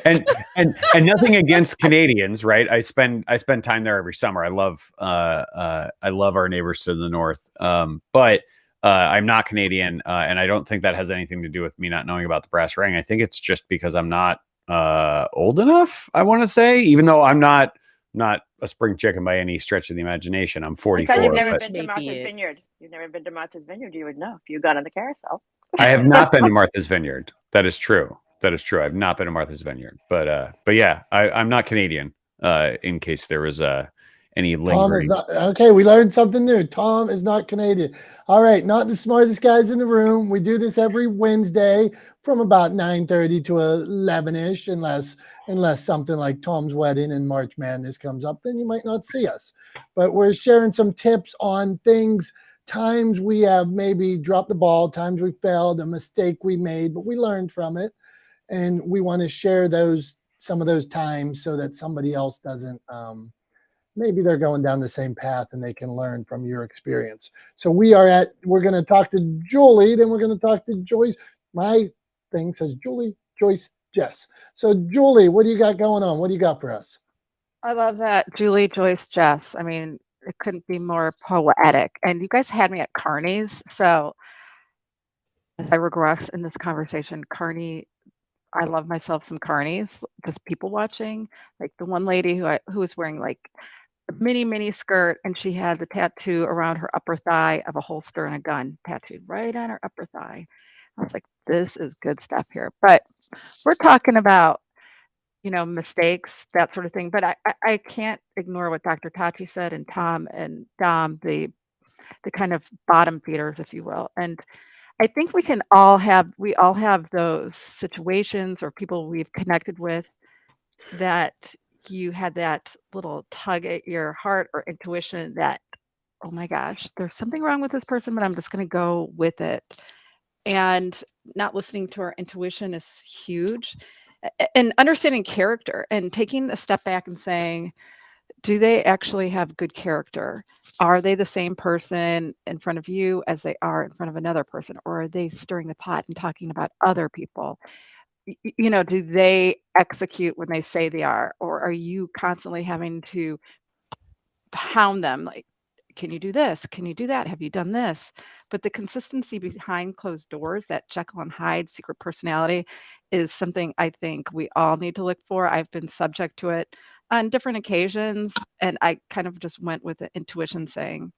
Speaker 2: and nothing against Canadians, right? I spend time there every summer. I love our neighbors to the north. But I'm not Canadian, and I don't think that has anything to do with me not knowing about the brass ring. I think it's just because I'm not old enough, I want to say, even though I'm not a spring chicken by any stretch of the imagination. I'm 44.
Speaker 9: Because you've never
Speaker 2: but
Speaker 9: been to Martha's Vineyard. You've never been to Martha's Vineyard. You would know if you got on the carousel.
Speaker 2: I have not been to Martha's Vineyard. That is true. I've not been to Martha's Vineyard, but yeah, I'm not Canadian. In case there was any lingering.
Speaker 1: Tom is not okay. We learned something new. Tom is not Canadian. All right, not the smartest guys in the room. We do this every Wednesday from about 9:30 to 11ish, unless something like Tom's wedding and March Madness comes up, then you might not see us. But we're sharing some tips on things. Times we have maybe dropped the ball, times we failed, a mistake we made, but we learned from it. And we want to share some of those times so that somebody else doesn't, maybe they're going down the same path and they can learn from your experience. So we're going to talk to Julie, then we're going to talk to Joyce. My thing says Julie, Joyce, Jess. So Julie, what do you got going on? What do you got for us?
Speaker 4: I love that. Julie, Joyce, Jess. I mean, it couldn't be more poetic. And you guys had me at Carney's. So I regress in this conversation. Carney, I love myself some Carneys, just people watching. Like the one lady who was wearing like a mini skirt, and she had the tattoo around her upper thigh of a holster and a gun tattooed right on her upper thigh. I was like, this is good stuff here. But we're talking about mistakes, that sort of thing. But I can't ignore what Dr. Tachi said, and Tom and Dom, the kind of bottom feeders, if you will. And I think we all have those situations or people we've connected with that you had that little tug at your heart or intuition that, oh my gosh, there's something wrong with this person, but I'm just going to go with it. And not listening to our intuition is huge. And understanding character and taking a step back and saying, do they actually have good character? Are they the same person in front of you as they are in front of another person? Or are they stirring the pot and talking about other people? Do they execute when they say they are? Or are you constantly having to pound them like, can you do this? Can you do that? Have you done this? But the consistency behind closed doors, that Jekyll and Hyde secret personality, is something I think we all need to look for. I've been subject to it on different occasions, and I kind of just went with the intuition saying,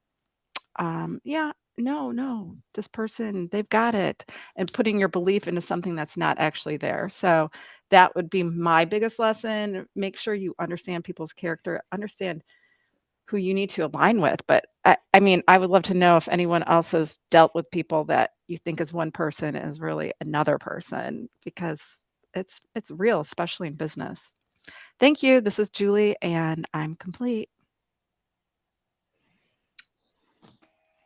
Speaker 4: yeah, no, this person, they've got it, and putting your belief into something that's not actually there. So that would be my biggest lesson. Make sure you understand people's character, understand who you need to align with. But I mean, I would love to know if anyone else has dealt with people that you think is one person is really another person, because it's real, especially in business. Thank you. This is Julie, and I'm complete.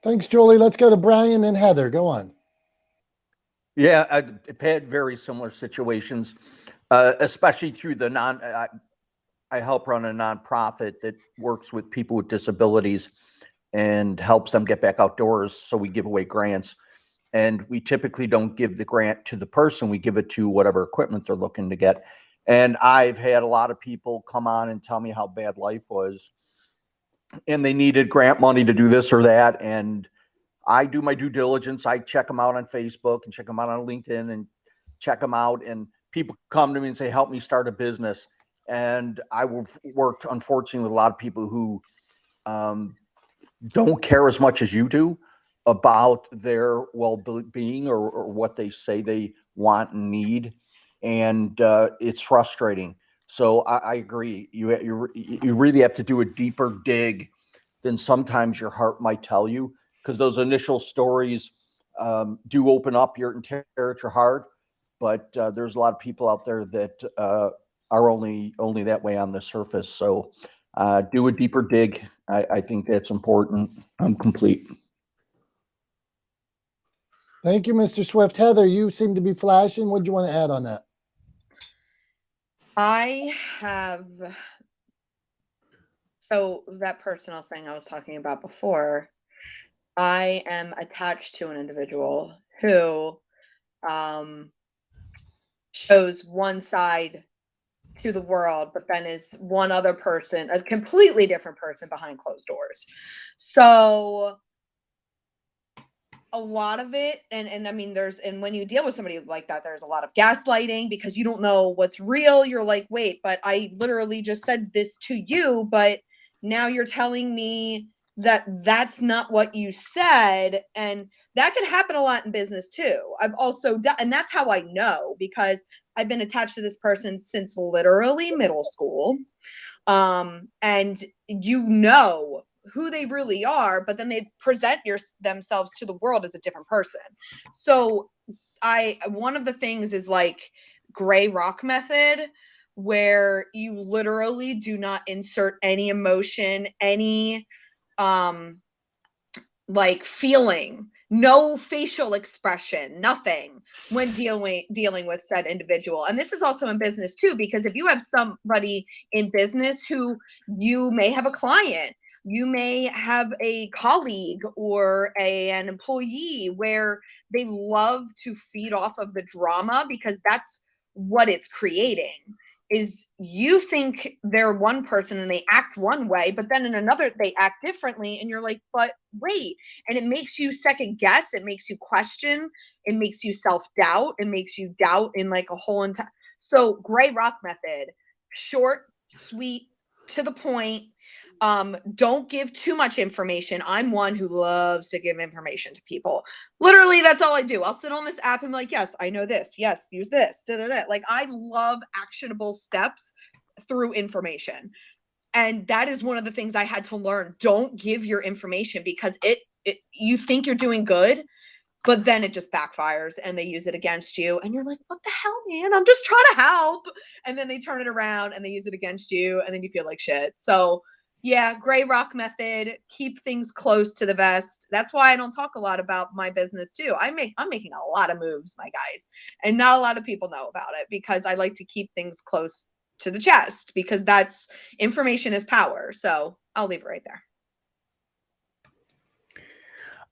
Speaker 1: Thanks, Julie. Let's go to Brian and Heather. Go on.
Speaker 3: Yeah, I've had very similar situations, especially through the I help run a nonprofit that works with people with disabilities and helps them get back outdoors. So we give away grants. And we typically don't give the grant to the person. We give it to whatever equipment they're looking to get. And I've had a lot of people come on and tell me how bad life was, and they needed grant money to do this or that. And I do my due diligence. I check them out on Facebook and check them out on LinkedIn and check them out. And people come to me and say, help me start a business. And I worked, unfortunately, with a lot of people who don't care as much as you do about their well-being or what they say they want and need. And it's frustrating. So I agree. You really have to do a deeper dig than sometimes your heart might tell you, because those initial stories do open up and tear at your heart. But there's a lot of people out there that are only that way on the surface. So do a deeper dig. I think that's important. I'm complete.
Speaker 1: Thank you, Mr. Swift. Heather, you seem to be flashing. What do you want to add on that?
Speaker 6: I have, so that personal thing I was talking about before, I am attached to an individual who shows one side to the world, but then is one other person, a completely different person behind closed doors. So a lot of it, and I mean, and when you deal with somebody like that, there's a lot of gaslighting because you don't know what's real. You're like, wait, but I literally just said this to you, but now you're telling me that that's not what you said. And that can happen a lot in business too. I've also done, and that's how I know, because I've been attached to this person since literally middle school. And you know who they really are, but then they present themselves to the world as a different person. So one of the things is like gray rock method, where you literally do not insert any emotion, any like feeling, no facial expression, nothing when dealing with said individual. And this is also in business too, because if you have somebody in business who, you may have a client, you may have a colleague or an employee where they love to feed off of the drama, because that's what it's creating. Is you think they're one person and they act one way, but then in another they act differently, and you're like, but wait. And it makes you second guess, it makes you question, it makes you self-doubt, it makes you doubt in like a whole entire. So gray rock method, short, sweet, to the point. Don't give too much information. I'm one who loves to give information to people. Literally, that's all I do. I'll sit on this app and be like, yes, I know this. Yes, use this. Da, da, da. Like, I love actionable steps through information. And that is one of the things I had to learn. Don't give your information, because you think you're doing good, but then it just backfires and they use it against you. And you're like, what the hell, man? I'm just trying to help. And then they turn it around and they use it against you, and then you feel like shit. So yeah, gray rock method, keep things close to the vest. That's why I don't talk a lot about my business too. I'm making a lot of moves, my guys, and not a lot of people know about it, because I like to keep things close to the chest, because that's, information is power. So I'll leave it right there.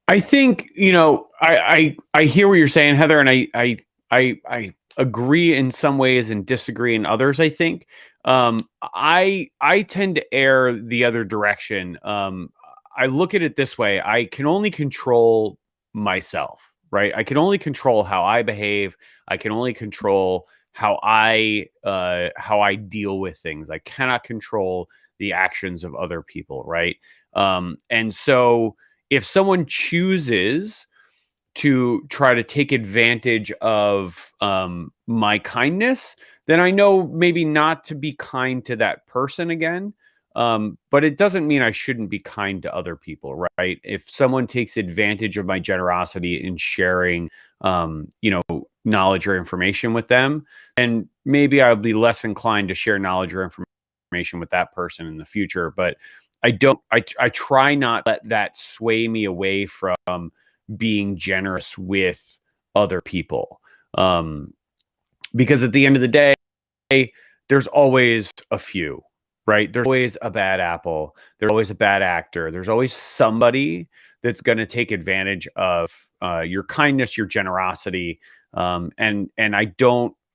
Speaker 2: I think, I hear what you're saying, Heather, and I agree in some ways and disagree in others. I think I tend to err the other direction. I look at it this way: I can only control myself, right? I can only control how I behave. I can only control how I deal with things. I cannot control the actions of other people, right? And so if someone chooses to try to take advantage of my kindness, then I know maybe not to be kind to that person again. But it doesn't mean I shouldn't be kind to other people, right? If someone takes advantage of my generosity in sharing, knowledge or information with them, and maybe I'll be less inclined to share knowledge or information with that person in the future. But I try not to let that sway me away from being generous with other people. Because at the end of the day, there's always a few, right? There's always a bad apple. There's always a bad actor. There's always somebody that's going to take advantage of your kindness, your generosity. And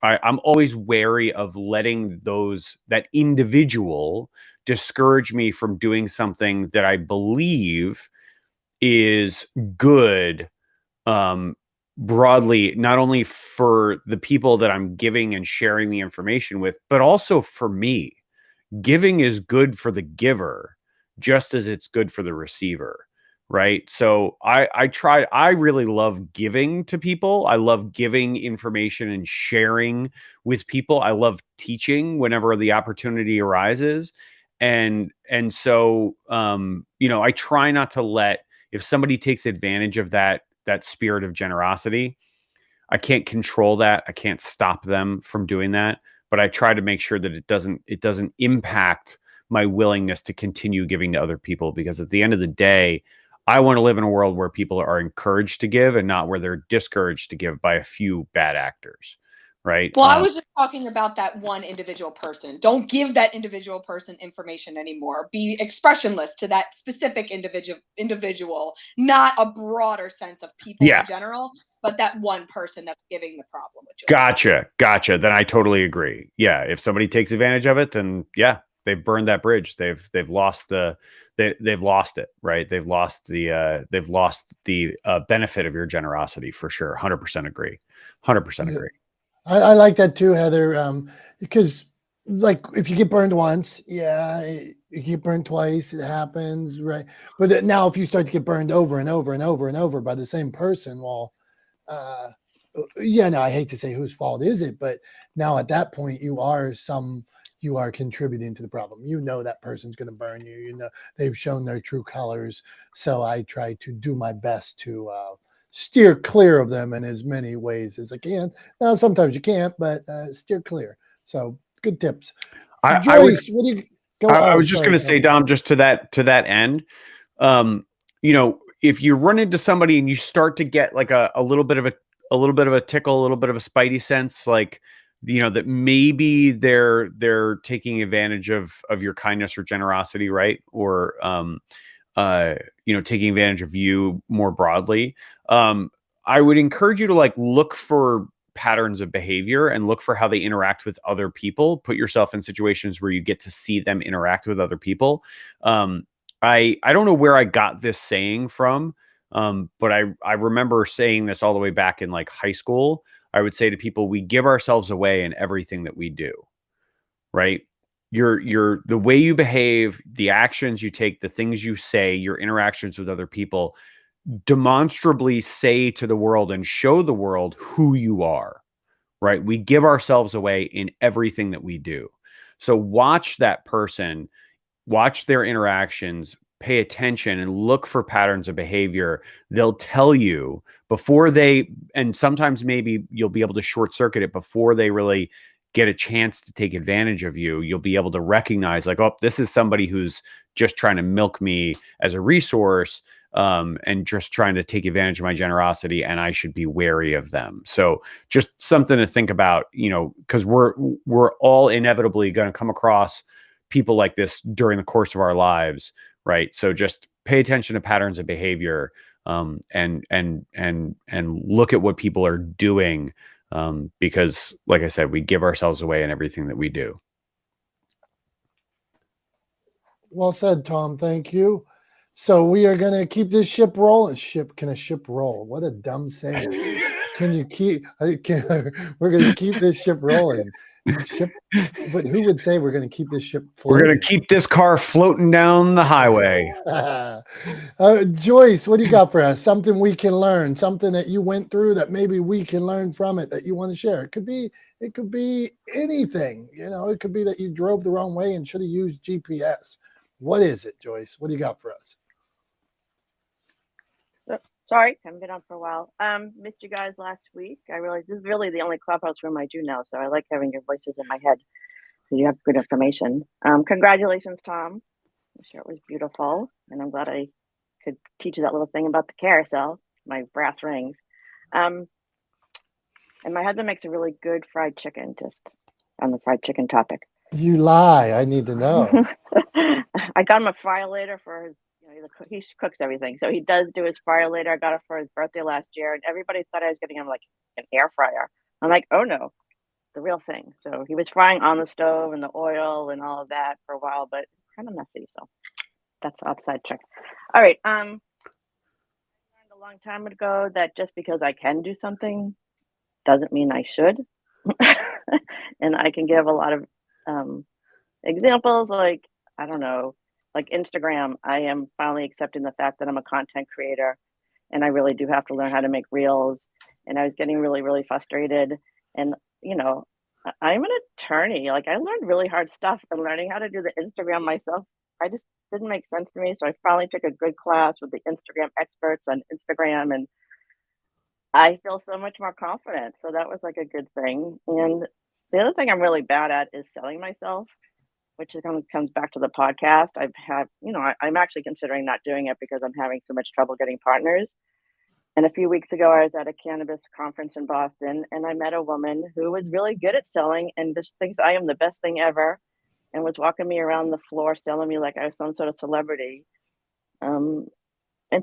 Speaker 2: I'm always wary of letting that individual discourage me from doing something that I believe is good, broadly, not only for the people that I'm giving and sharing the information with, but also for me. Giving is good for the giver just as it's good for the receiver, right? So I really love giving to people. I love giving information and sharing with people. I love teaching whenever the opportunity arises. And so I try not to let, if somebody takes advantage of that spirit of generosity, I can't control that. I can't stop them from doing that, but I try to make sure that it doesn't impact my willingness to continue giving to other people, because at the end of the day, I want to live in a world where people are encouraged to give and not where they're discouraged to give by a few bad actors, right?
Speaker 6: Well, I was just talking about that one individual person. Don't give that individual person information anymore. Be expressionless to that specific individual, not a broader sense of people
Speaker 2: Yeah.
Speaker 6: in general, but that one person that's giving the problem with joy.
Speaker 2: Gotcha. Then I totally agree. Yeah, if somebody takes advantage of it, then yeah, they've burned that bridge. They've lost they've lost it, right? They've lost the benefit of your generosity for sure. 100% agree. 100% agree.
Speaker 1: I like that too, Heather. Because like if you get burned once, you get burned twice, it happens, right? But now if you start to get burned over and over and over and over by the same person, well, I hate to say whose fault is it, but now at that point you are contributing to the problem. You know that person's going to burn you. You know they've shown their true colors. So I try to do my best to steer clear of them in as many ways as I can. Now sometimes you can't, but steer clear. So good tips. Joyce, what do you go?
Speaker 2: I was just going to say, Dom, just to that end, if you run into somebody and you start to get like a little bit of a tickle, a little bit of a spidey sense, like, that maybe they're taking advantage of your kindness or generosity, right? Or, taking advantage of you more broadly. I would encourage you to like look for patterns of behavior and look for how they interact with other people. Put yourself in situations where you get to see them interact with other people. I don't know where I got this saying from, but I remember saying this all the way back in like high school. I would say to people, we give ourselves away in everything that we do, right? The way you behave, the actions you take, the things you say, your interactions with other people demonstrably say to the world and show the world who you are, right? We give ourselves away in everything that we do. So watch that person, watch their interactions, pay attention and look for patterns of behavior. They'll tell you and sometimes maybe you'll be able to short circuit it before they really get a chance to take advantage of you. You'll be able to recognize like, oh, this is somebody who's just trying to milk me as a resource, and just trying to take advantage of my generosity, and I should be wary of them. So just something to think about, because we're all inevitably going to come across people like this during the course of our lives, right? So just pay attention to patterns of behavior, and look at what people are doing, because, like I said, we give ourselves away in everything that we do.
Speaker 1: Well said, Tom. Thank you. So we are going to keep this ship rolling. Can a ship roll? What a dumb saying. We're going to keep this ship rolling. But who would say we're going to keep this ship floating?
Speaker 2: We're going to keep this car floating down the highway.
Speaker 1: Joyce, what do you got for us? Something we can learn, something that you went through that maybe we can learn from it that you want to share. It could be anything. It could be that you drove the wrong way and should have used GPS. What is it, Joyce? What do you got for us?
Speaker 9: Sorry, haven't been on for a while. Missed you guys last week. I realized this is really the only clubhouse room I do now, so I like having your voices in my head. So you have good information. Congratulations, Tom. I'm sure it was beautiful, and I'm glad I could teach you that little thing about the carousel, my brass rings. And my husband makes a really good fried chicken, just on the fried chicken topic.
Speaker 1: You lie. I need to know.
Speaker 9: I got him a fryer later for his, he cooks everything. So he does do his fryer later. I got it for his birthday last year, and everybody thought I was getting him like an air fryer. I'm like, oh no, the real thing. So he was frying on the stove and the oil and all of that for a while, but kind of messy. So that's outside check. All right. I learned a long time ago that just because I can do something doesn't mean I should. And I can give a lot of examples, like, I don't know, like Instagram. I am finally accepting the fact that I'm a content creator and I really do have to learn how to make reels. And I was getting really, really frustrated. And, I'm an attorney. Like, I learned really hard stuff, and learning how to do the Instagram myself, I just didn't make sense to me. So I finally took a good class with the Instagram experts on Instagram, and I feel so much more confident. So that was like a good thing. And the other thing I'm really bad at is selling myself, which comes back to the podcast. I'm actually considering not doing it because I'm having so much trouble getting partners. And a few weeks ago, I was at a cannabis conference in Boston, and I met a woman who was really good at selling and just thinks I am the best thing ever, and was walking me around the floor selling me like I was some sort of celebrity. And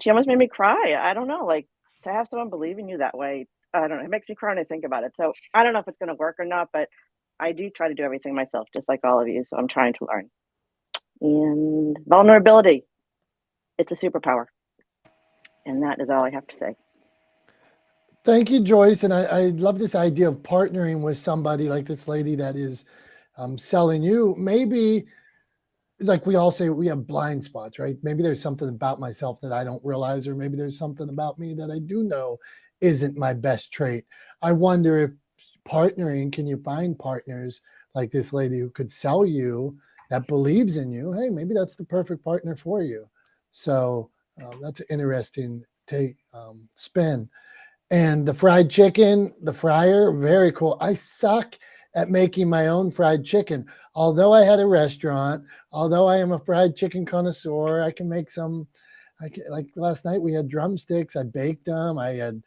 Speaker 9: she almost made me cry. I don't know, like, to have someone believe in you that way, I don't know. It makes me cry when I think about it. So I don't know if it's going to work or not, but I do try to do everything myself, just like all of you. So I'm trying to learn. And vulnerability, it's a superpower. And that is all I have to say.
Speaker 1: Thank you, Joyce. And I love this idea of partnering with somebody like this lady that is selling you. Maybe, like we all say, we have blind spots, right? Maybe there's something about myself that I don't realize, or maybe there's something about me that I do know isn't my best trait. I wonder if partnering, can you find partners like this lady who could sell you, that believes in you? Hey, maybe that's the perfect partner for you. So that's an interesting spin. And the fried chicken, the fryer, very cool. I suck at making my own fried chicken. Although I had a restaurant, although I am a fried chicken connoisseur, I can make some. Like last night, we had drumsticks. I baked them. I had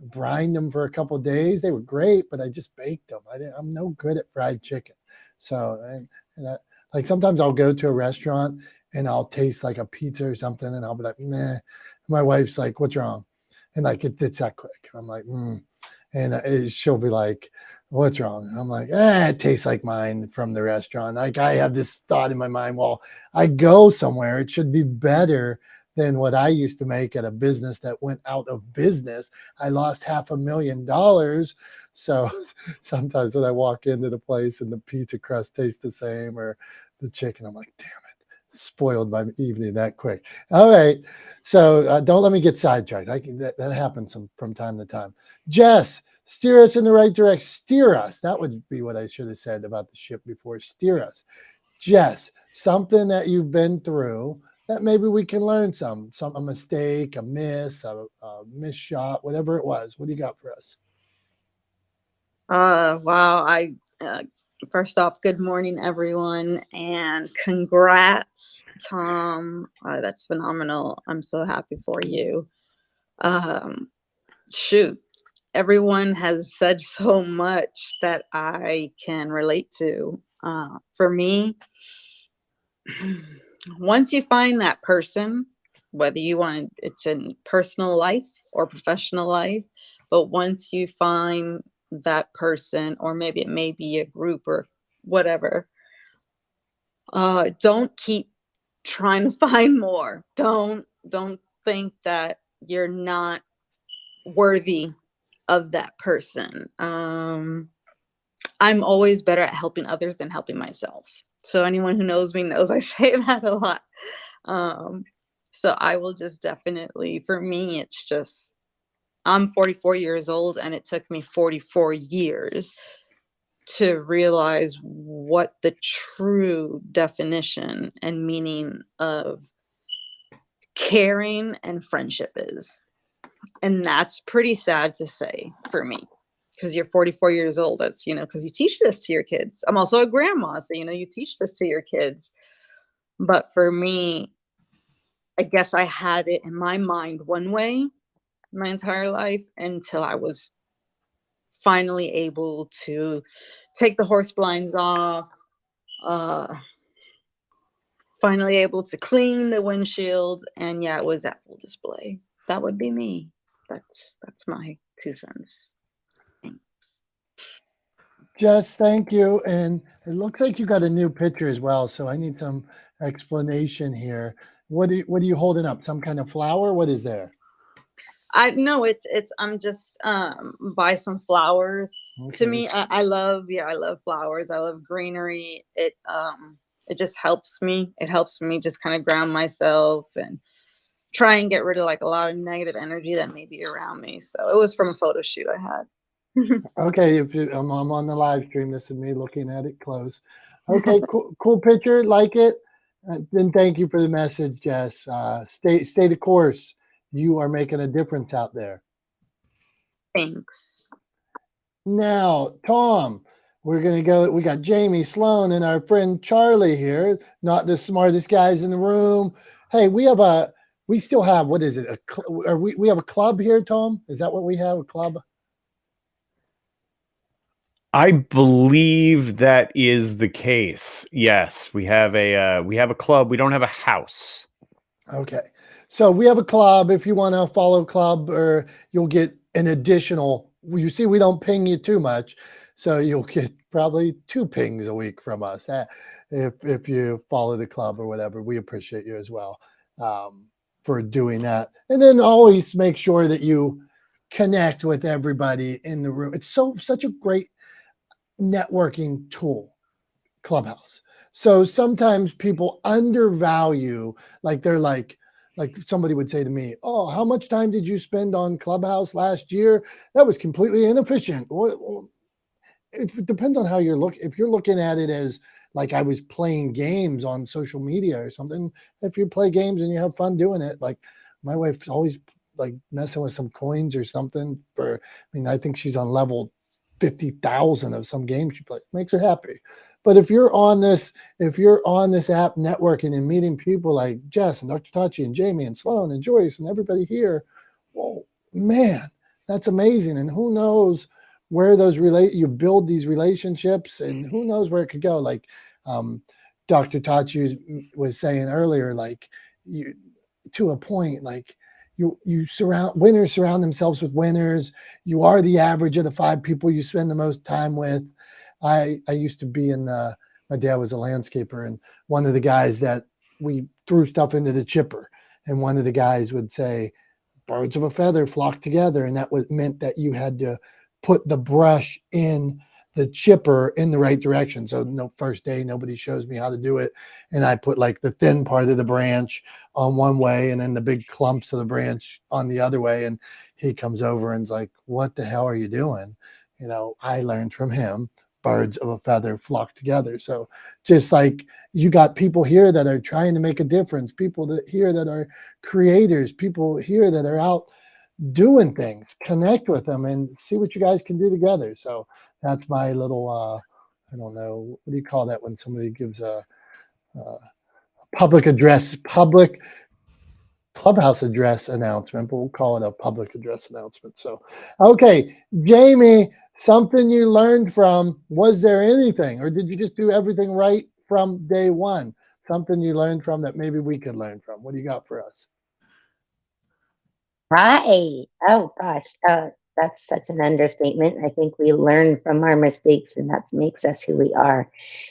Speaker 1: brined them for a couple of days. They were great, but I just baked them. I'm no good at fried chicken. So, like sometimes I'll go to a restaurant and I'll taste like a pizza or something, and I'll be like, meh. My wife's like, what's wrong? And like, it's that quick. I'm like, and she'll be like, what's wrong? I'm like, it tastes like mine from the restaurant. Like, I have this thought in my mind, well, I go somewhere, it should be better than what I used to make at a business that went out of business. I lost $500,000. So sometimes when I walk into the place and the pizza crust tastes the same, or the chicken, I'm like, damn it. Spoiled my evening that quick. All right. So don't let me get sidetracked. That happens from time to time. Jess, steer us in the right direction. Steer us. That would be what I should have said about the ship before. Steer us. Jess, something that you've been through that maybe we can learn a mistake, a miss, a missed shot, whatever it was. What do you got for us?
Speaker 10: Wow. First off, good morning, everyone, and congrats, Tom. That's phenomenal. I'm so happy for you. Shoot, everyone has said so much that I can relate to. For me, once you find that person, whether it's in personal life or professional life, but once you find that person, or maybe it may be a group or whatever, don't keep trying to find more. Don't think that you're not worthy of that person. I'm always better at helping others than helping myself. So anyone who knows me knows I say that a lot. So I will just definitely, for me, it's just, I'm 44 years old, and it took me 44 years to realize what the true definition and meaning of caring and friendship is. And that's pretty sad to say for me, because you're 44 years old. That's, because you teach this to your kids. I'm also a grandma, so, you teach this to your kids. But for me, I guess I had it in my mind one way my entire life until I was finally able to take the horse blinds off, Finally able to clean the windshield, and yeah, it was at full display. That would be me. That's my 2 cents.
Speaker 1: Jess, thank you. And it looks like you got a new picture as well. So I need some explanation here. What are you holding up? Some kind of flower? What is there?
Speaker 10: I know it's I'm just buy some flowers. To
Speaker 1: Okay.
Speaker 10: me, I love flowers. I love greenery. It just helps me. It helps me just kind of ground myself and try and get rid of like a lot of negative energy that may be around me. So it was from a photo shoot I had.
Speaker 1: Okay, I'm on the live stream. This is me looking at it close. Okay, cool picture, like it. Then thank you for the message, Jess. Stay the course. You are making a difference out there.
Speaker 10: Thanks.
Speaker 1: Now, Tom, we're gonna go. We got Jamie Sloan and our friend Charlie here. Not the smartest guys in the room. Hey, we still have, what is it? We have a club here, Tom? Is that what we have? A club?
Speaker 2: I believe that is the case. Yes, we have a club. We don't have a house.
Speaker 1: Okay. So we have a club. If you want to follow club, or you'll get an additional, you see, we don't ping you too much. So you'll get probably 2 pings a week from us if you follow the club or whatever. We appreciate you as well for doing that. And then always make sure that you connect with everybody in the room. It's such a great networking tool, Clubhouse. So sometimes people undervalue, like they're like somebody would say to me, "Oh, how much time did you spend on Clubhouse last year? That was completely inefficient." It depends on how you're looking. If you're looking at it as like I was playing games on social media or something, if you play games and you have fun doing it, like my wife's always like messing with some coins or something. I think she's on level 50,000 of some game she plays. Makes her happy. But if you're on this app networking and meeting people like Jess and Dr. Tachi and Jamie and Sloan and Joyce and everybody here, whoa, man, that's amazing. And who knows where you build these relationships, and who knows where it could go. Like Dr. Tachi was saying earlier, like you, to a point, like winners surround themselves with winners. You are the average of the 5 people you spend the most time with. I used to be my dad was a landscaper, and one of the guys that we threw stuff into the chipper, and one of the guys would say, "Birds of a feather flock together," and that meant that you had to put the brush in the chipper in the right direction. So first day, nobody shows me how to do it, and I put like the thin part of the branch on one way, and then the big clumps of the branch on the other way. And he comes over and's like, "What the hell are you doing?" I learned from him. Birds of a feather flock together. So just like you got people here that are trying to make a difference, people here that are creators, people here that are out doing things, connect with them and see what you guys can do together. So that's my little, I don't know, what do you call that when somebody gives a public Clubhouse address announcement, but we'll call it a public address announcement. So, okay, Jamie, something you learned was there anything, or did you just do everything right from day one? Something you learned from that maybe we could learn from. What do you got for us?
Speaker 11: Hi. Oh gosh, that's such an understatement. I think we learn from our mistakes, and that makes us who we are.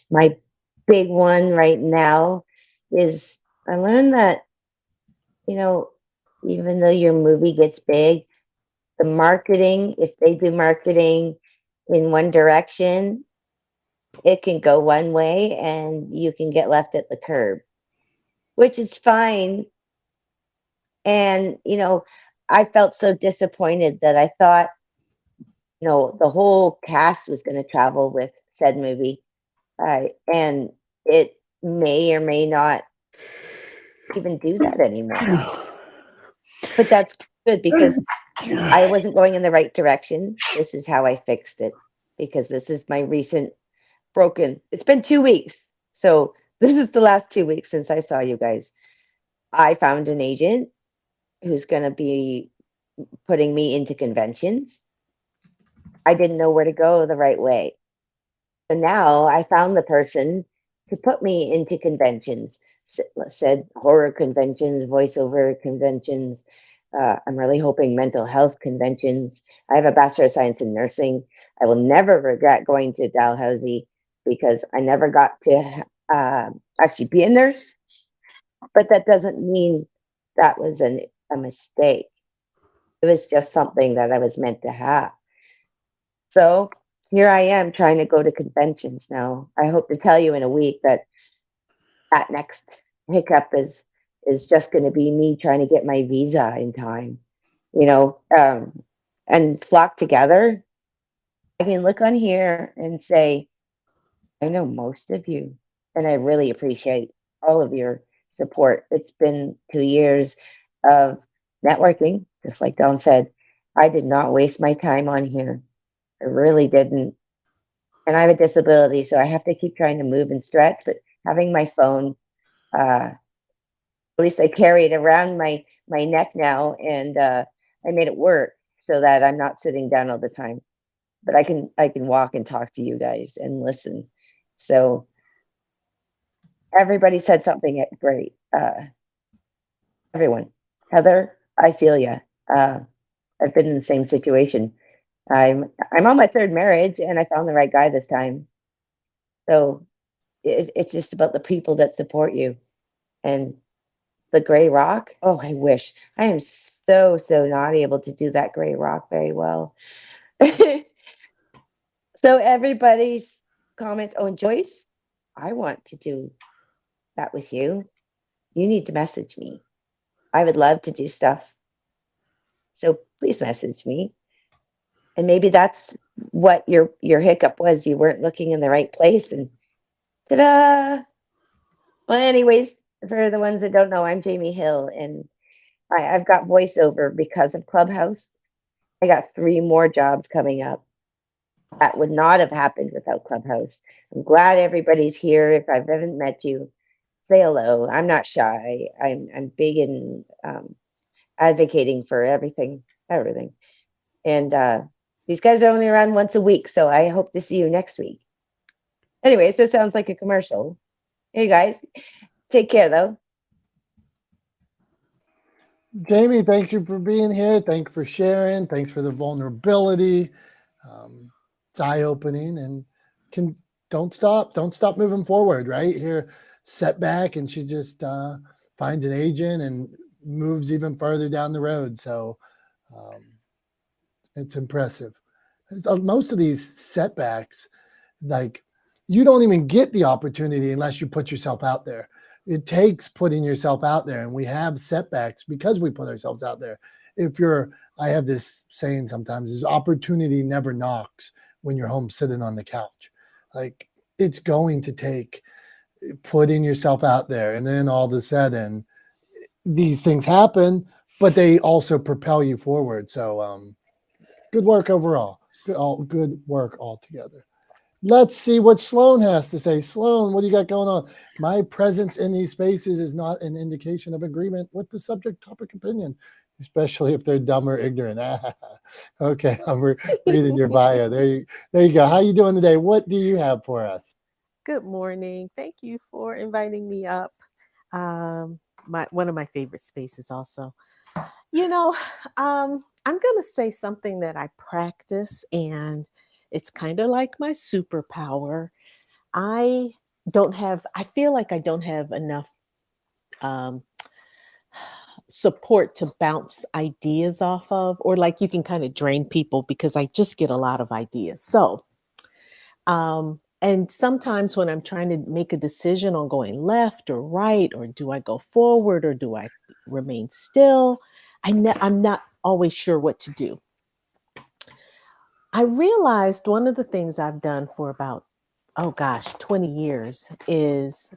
Speaker 11: My big one right now is I learned that, even though your movie gets big, the marketing, if they do marketing in one direction, it can go one way and you can get left at the curb, which is fine. And, I felt so disappointed that I thought, the whole cast was going to travel with said movie. And it may or may not even do that anymore. But that's good because I wasn't going in the right direction. This is how I fixed it, because this is my recent broken. It's been 2 weeks. So this is the last 2 weeks since I saw you guys. I found an agent who's going to be putting me into conventions. I didn't know where to go the right way. So now I found the person to put me into conventions, said horror conventions, voiceover conventions. I'm really hoping mental health conventions. I have a Bachelor of Science in Nursing. I will never regret going to Dalhousie because I never got to actually be a nurse, but that doesn't mean that was a mistake. It was just something that I was meant to have. So here I am trying to go to conventions now. I hope to tell you in a week that next hiccup is just going to be me trying to get my visa in time, and flock together. I can look on here and say, I know most of you, and I really appreciate all of your support. It's been 2 years of networking, just like Dawn said. I did not waste my time on here. I really didn't. And I have a disability, so I have to keep trying to move and stretch, but having my phone, at least I carry it around my neck now, and I made it work so that I'm not sitting down all the time. But I can walk and talk to you guys and listen. So everybody said something great. Everyone, Heather, I feel you. I've been in the same situation. I'm on my 3rd marriage, and I found the right guy this time. So it's just about the people that support you. And the gray rock, oh, I wish. I am so not able to do that gray rock very well. So everybody's comments. Oh, and Joyce, I want to do that with you. You need to message me. I would love to do stuff. So please message me. And maybe that's what your hiccup was. You weren't looking in the right place, and ta-da! Well, anyways, for the ones that don't know, I'm Jamie Hill, and I've got voiceover because of Clubhouse. I got 3 more jobs coming up. That would not have happened without Clubhouse. I'm glad everybody's here. If I haven't met you, say hello. I'm not shy. I'm big in advocating for everything. And these guys are only around once a week, so I hope to see you next week. Anyways, this sounds like a commercial. Hey guys, take care though.
Speaker 1: Jamie, thank you for being here. Thanks for sharing. Thanks for the vulnerability. It's eye-opening, and don't stop moving forward. Right here, setback, and she just finds an agent and moves even further down the road. So it's impressive. Most of these setbacks, like, you don't even get the opportunity unless you put yourself out there. It takes putting yourself out there, and we have setbacks because we put ourselves out there. I have this saying sometimes, is opportunity never knocks when you're home sitting on the couch. Like, it's going to take putting yourself out there, and then all of a sudden these things happen, but they also propel you forward. So good work overall. Good work altogether. Let's see what Sloan has to say. Sloan, what do you got going on? My presence in these spaces is not an indication of agreement with the subject topic opinion, especially if they're dumb or ignorant. Okay, I'm reading your bio. There you go. How you doing today? What do you have for us?
Speaker 12: Good morning. Thank you for inviting me up. One of my favorite spaces also. I'm going to say something that I practice, and it's kind of like my superpower. I feel like I don't have enough support to bounce ideas off of, or like you can kind of drain people because I just get a lot of ideas. So, and sometimes when I'm trying to make a decision on going left or right, or do I go forward or do I remain still, I'm not always sure what to do. I realized one of the things I've done for about, 20 years is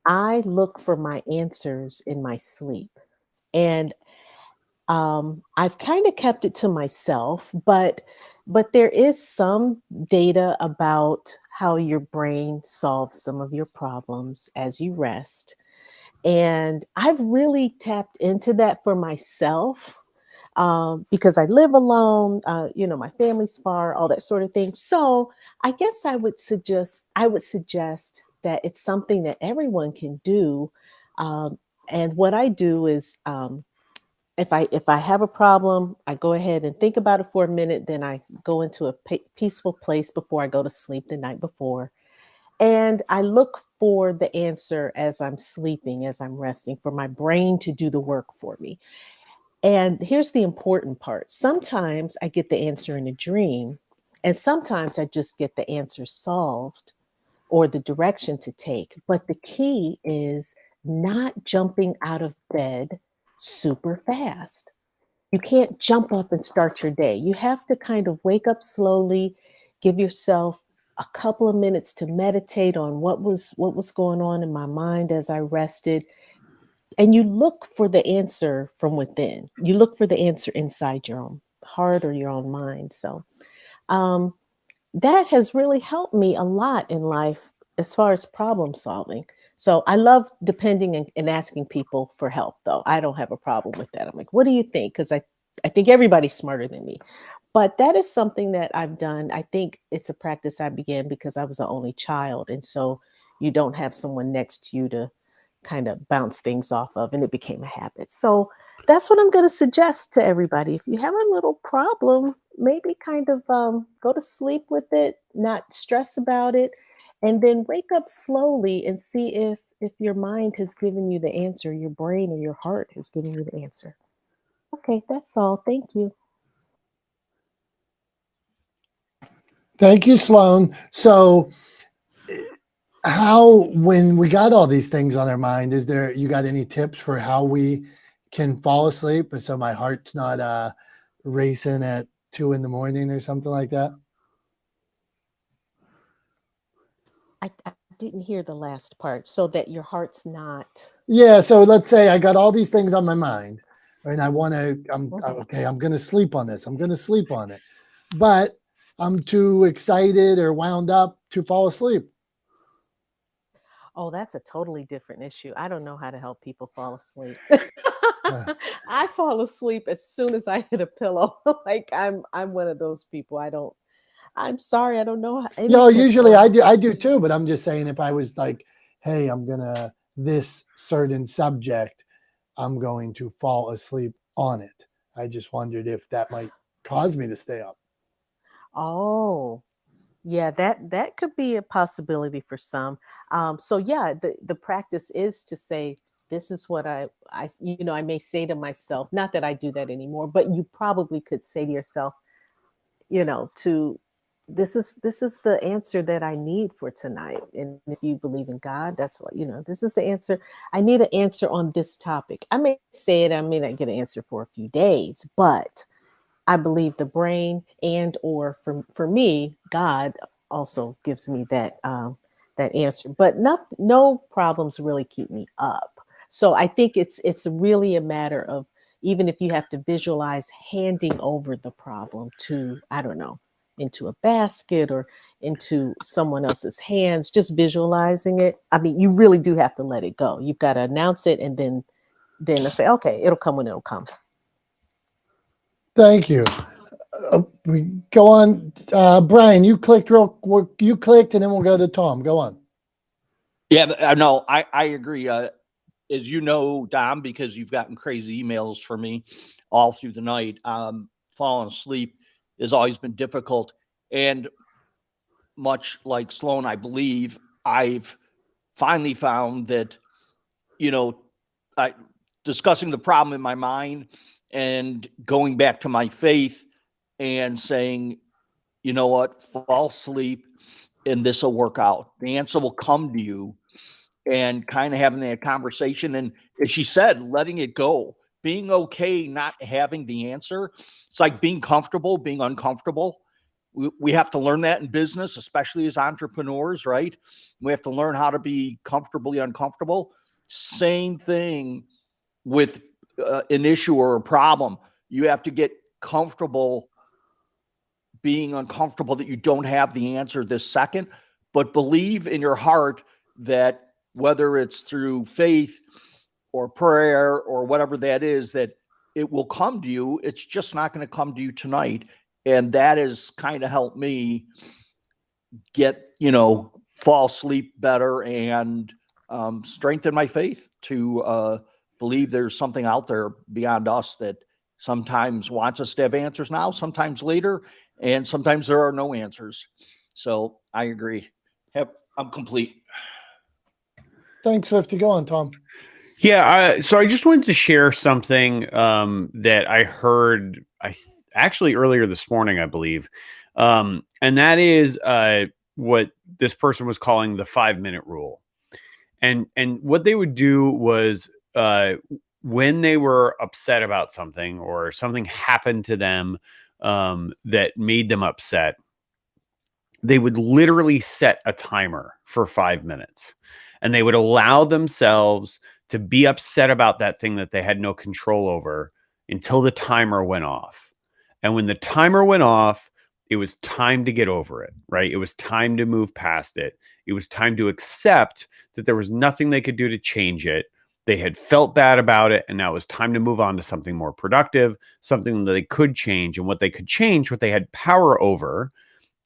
Speaker 12: I look for my answers in my sleep. And I've kind of kept it to myself, but there is some data about how your brain solves some of your problems as you rest. And I've really tapped into that for myself because I live alone, my family's far, all that sort of thing. So I guess I would suggest that it's something that everyone can do. And what I do is, if I have a problem, I go ahead and think about it for a minute. Then I go into a peaceful place before I go to sleep the night before. And I look for the answer as I'm sleeping, as I'm resting, for my brain to do the work for me. And here's the important part. Sometimes I get the answer in a dream, and sometimes I just get the answer solved or the direction to take. But the key is not jumping out of bed super fast. You can't jump up and start your day. You have to kind of wake up slowly, give yourself a couple of minutes to meditate on what was going on in my mind as I rested. And you look for the answer from within. You look for the answer inside your own heart or your own mind. So um, that has really helped me a lot in life as far as problem solving. So I love depending and asking people for help, though. I don't have a problem with that. I'm like, what do you think? Because I think everybody's smarter than me. But that is something that I've done. I think it's a practice I began because I was the only child. And so you don't have someone next to you to kind of bounce things off of, and it became a habit. So that's what I'm going to suggest to everybody. If you have a little problem, maybe kind of go to sleep with it, not stress about it, and then wake up slowly and see if your mind has given you the answer, your brain or your heart has given you the answer. Okay, that's all. Thank you.
Speaker 1: Thank you, Sloan. So how, when we got all these things on our mind, you got any tips for how we can fall asleep so my heart's not racing at 2 a.m. or something like that?
Speaker 12: I didn't hear the last part. So that your heart's not.
Speaker 1: Yeah. So let's say I got all these things on my mind and I'm going to sleep on this. I'm going to sleep on it, but I'm too excited or wound up to fall asleep.
Speaker 12: Oh, that's a totally different issue. I don't know how to help people fall asleep. I fall asleep as soon as I hit a pillow. Like I'm one of those people. I'm sorry, I don't know how, any tips
Speaker 1: Usually
Speaker 12: on
Speaker 1: I do too, but I'm just saying if I was like, hey, this certain subject, I'm going to fall asleep on it. I just wondered if that might cause me to stay up.
Speaker 12: Oh, yeah, that could be a possibility for some. So yeah, the practice is to say, this is what I may say to myself, not that I do that anymore, but you probably could say to yourself, this is the answer that I need for tonight. And if you believe in God, that's what, this is the answer. I need an answer on this topic. I may say it, I may not get an answer for a few days, but I believe the brain or for me, God also gives me that answer. But no problems really keep me up. So I think it's really a matter of, even if you have to visualize handing over the problem to, I don't know, into a basket or into someone else's hands, just visualizing it. I mean, you really do have to let it go. You've got to announce it and then say, okay, it'll come when it'll come.
Speaker 1: Thank you. We go on. Brian, you clicked and then we'll go to Tom. Go on.
Speaker 3: Yeah, no, I agree. As you know, Dom, because you've gotten crazy emails from me all through the night, falling asleep has always been difficult. And much like Sloan, I believe I've finally found that, discussing the problem in my mind and going back to my faith and saying, you know what, fall asleep and this will work out. The answer will come to you, and kind of having that conversation. And as she said, letting it go, being okay, not having the answer. It's like being comfortable, being uncomfortable. We have to learn that in business, especially as entrepreneurs, right? We have to learn how to be comfortably uncomfortable. Same thing with an issue or a problem. You have to get comfortable being uncomfortable that you don't have the answer this second, but believe in your heart that whether it's through faith or prayer or whatever that is, that it will come to you. It's just not going to come to you tonight. And that has kind of helped me get, fall asleep better and strengthen my faith to believe there's something out there beyond us that sometimes wants us to have answers now, sometimes later, and sometimes there are no answers. So I agree. I'm complete.
Speaker 1: Thanks, Swifty. Go on, Tom.
Speaker 2: Yeah, so I just wanted to share something that I heard actually earlier this morning, I believe, and that is what this person was calling the 5-minute rule. And what they would do was when they were upset about something or something happened to them that made them upset, they would literally set a timer for 5 minutes, and they would allow themselves to be upset about that thing that they had no control over until the timer went off. And when the timer went off, it was time to get over it, right? It was time to move past it. It was time to accept that there was nothing they could do to change it. They had felt bad about it, and now it was time to move on to something more productive, something that they could change. And what they could change, what they had power over,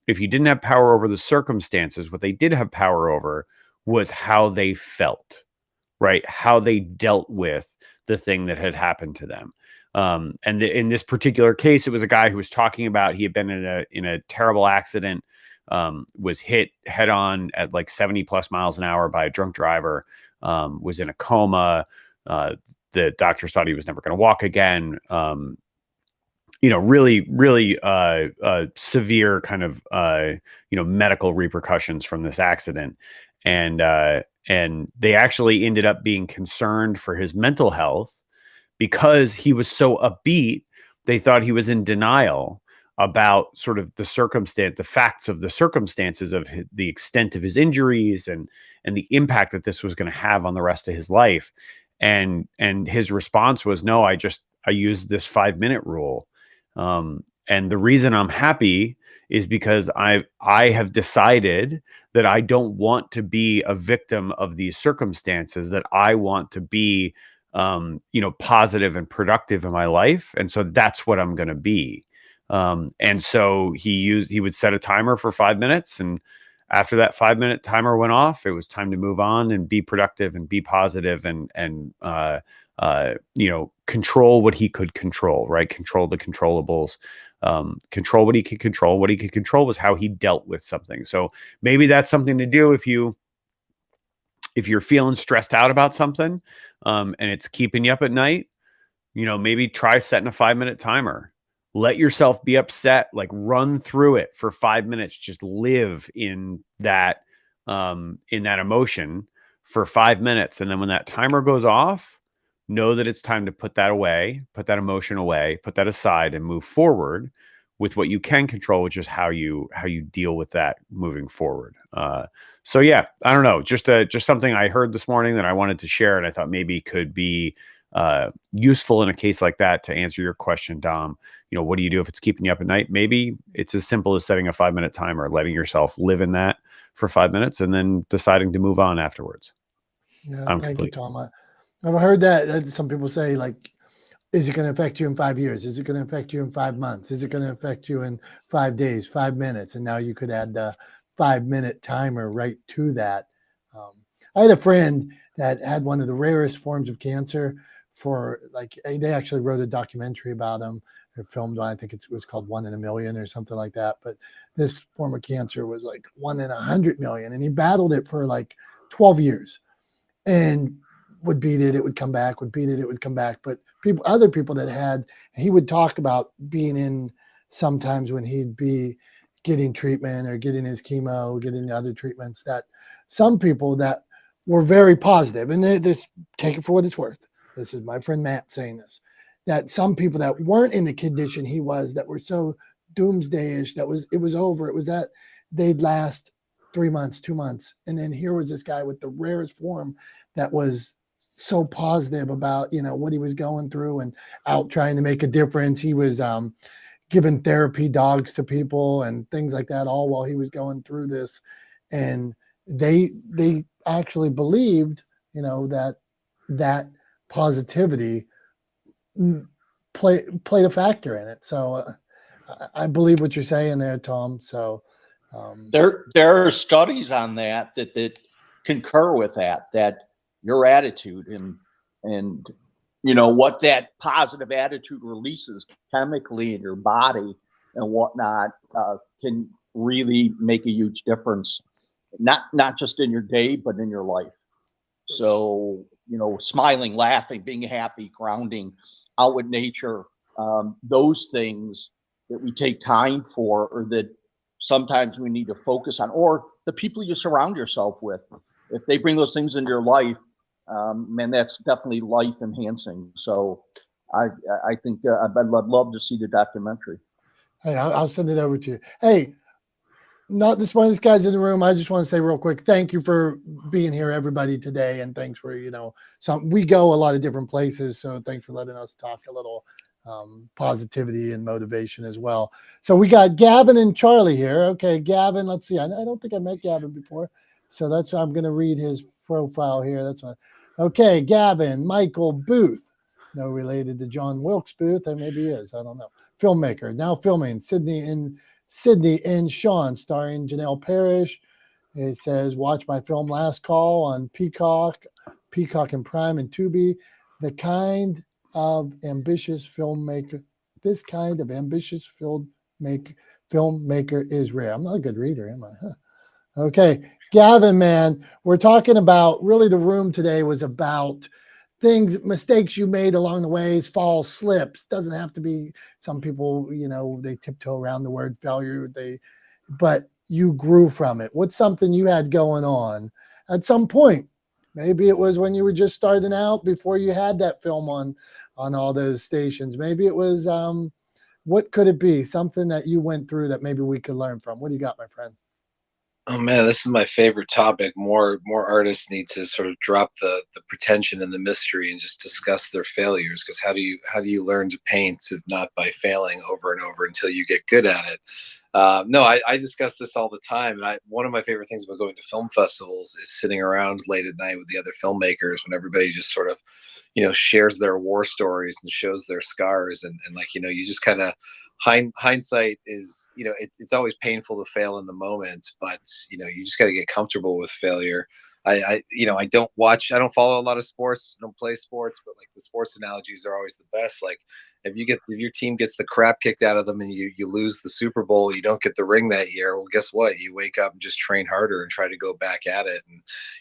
Speaker 2: if you didn't have power over the circumstances, what they did have power over was how they felt, right? How they dealt with the thing that had happened to them. In this particular case, it was a guy who was talking about he had been in a terrible accident, was hit head on at like 70 plus miles an hour by a drunk driver, was in a coma. The doctors thought he was never going to walk again. Really severe kind of, medical repercussions from this accident. And they actually ended up being concerned for his mental health because he was so upbeat. They thought he was in denial about sort of the facts of the circumstances of the extent of his injuries and the impact that this was going to have on the rest of his life. And his response was, no, I used this 5-minute rule. And the reason I'm happy is because I have decided that I don't want to be a victim of these circumstances, that I want to be, positive and productive in my life. And so that's what I'm going to be. And so he would set a timer for 5 minutes. And after that 5-minute timer went off, it was time to move on and be productive and be positive and control what he could control, right? Control the controllables, control what he could control. What he could control was how he dealt with something. So maybe that's something to do if you're feeling stressed out about something, and it's keeping you up at night, maybe try setting a 5-minute timer. Let yourself be upset, like run through it for 5 minutes. Just live in that emotion for 5 minutes. And then when that timer goes off, know that it's time to put that away, put that emotion away, put that aside, and move forward with what you can control, which is how you deal with that moving forward. So yeah, I don't know, just something I heard this morning that I wanted to share, and I thought maybe could be useful in a case like that to answer your question, Dom. What do you do if it's keeping you up at night? Maybe it's as simple as setting a 5-minute timer, letting yourself live in that for 5 minutes, and then deciding to move on afterwards.
Speaker 1: Yeah, thank you, Tom. I've heard that some people say, like, is it going to affect you in 5 years? Is it going to affect you in 5 months? Is it going to affect you in 5 days, 5 minutes? And now you could add the 5-minute timer right to that. I had a friend that had one of the rarest forms of cancer. They actually wrote a documentary about him. Or filmed one. I think it was called 1 in a Million or something like that. But this form of cancer was like 1 in 100 million, and he battled it for like 12 years, and would beat it. It would come back. Would beat it. It would come back. But other people that had, he would talk about being in sometimes when he'd be getting treatment or getting his chemo, getting the other treatments, that some people that were very positive, and they just take it for what it's worth. This is my friend Matt saying this, that some people that weren't in the condition he was, that were so doomsdayish, it was over. It was that they'd last 3 months, 2 months. And then here was this guy with the rarest form that was so positive about, what he was going through and out trying to make a difference. He was giving therapy dogs to people and things like that, all while he was going through this. And they actually believed, that positivity played a factor in it. So I believe what you're saying there, Tom. So
Speaker 3: There are studies on that concur with that your attitude and what that positive attitude releases chemically in your body and whatnot can really make a huge difference, not just in your day but in your life. So smiling, laughing, being happy, grounding out with nature, those things that we take time for, or that sometimes we need to focus on, or the people you surround yourself with, if they bring those things into your life, man, that's definitely life enhancing. So I think I'd love to see the documentary.
Speaker 1: Hey, I'll send it over to you. Hey, not this one of these guys in the room. I just want to say real quick, thank you for being here, everybody, today. And thanks for, we go a lot of different places. So thanks for letting us talk a little positivity and motivation as well. So we got Gavin and Charlie here. Okay, Gavin, let's see. I don't think I met Gavin before. So I'm going to read his profile here. That's fine. Okay, Gavin, Michael Booth. No related to John Wilkes Booth. Or maybe he is. I don't know. Filmmaker, now filming. Sydney and Sean, starring Janelle Parrish. It says, watch my film Last Call on Peacock and Prime and Tubi. This kind of ambitious filmmaker is rare. I'm not a good reader, am I? Huh. Okay, Gavin, man, we're talking about, really the room today was about mistakes you made along the ways, falls, slips. Doesn't have to be, some people, they tiptoe around the word failure, but you grew from it. What's something you had going on at some point? Maybe it was when you were just starting out before you had that film on all those stations. Maybe it was, what could it be? Something that you went through that maybe we could learn from. What do you got, my friend?
Speaker 13: Oh man, this is my favorite topic. More artists need to sort of drop the pretension and the mystery and just discuss their failures. Because how do you learn to paint if not by failing over and over until you get good at it? No, I discuss this all the time. And one of my favorite things about going to film festivals is sitting around late at night with the other filmmakers when everybody just sort of, shares their war stories and shows their scars. And you just kind of, hindsight is, it's always painful to fail in the moment, but you just got to get comfortable with failure. I don't follow a lot of sports, I don't play sports, but like the sports analogies are always the best. Like if your team gets the crap kicked out of them and you lose the Super Bowl, you don't get the ring that year. Well, guess what? You wake up and just train harder and try to go back at it.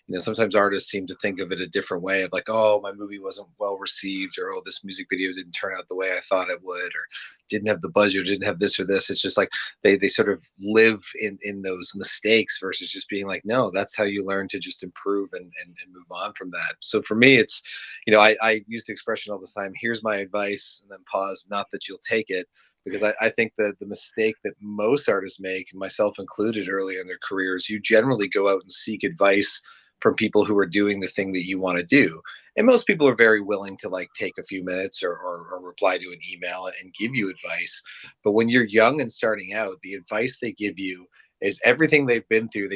Speaker 13: And sometimes artists seem to think of it a different way of like, oh, my movie wasn't well received, or oh, this music video didn't turn out the way I thought it would, or didn't have the budget, or didn't have this or this. It's just like they sort of live in those mistakes versus just being like, no, that's how you learn to just improve and move on from that. So for me, it's, I use the expression all the time, here's my advice, and then pause, not that you'll take it. Because I think that the mistake that most artists make, myself included, early in their careers, you generally go out and seek advice from people who are doing the thing that you want to do. And most people are very willing to like take a few minutes or reply to an email and give you advice. But when you're young and starting out, the advice they give you is everything they've been through.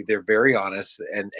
Speaker 13: They're very honest, and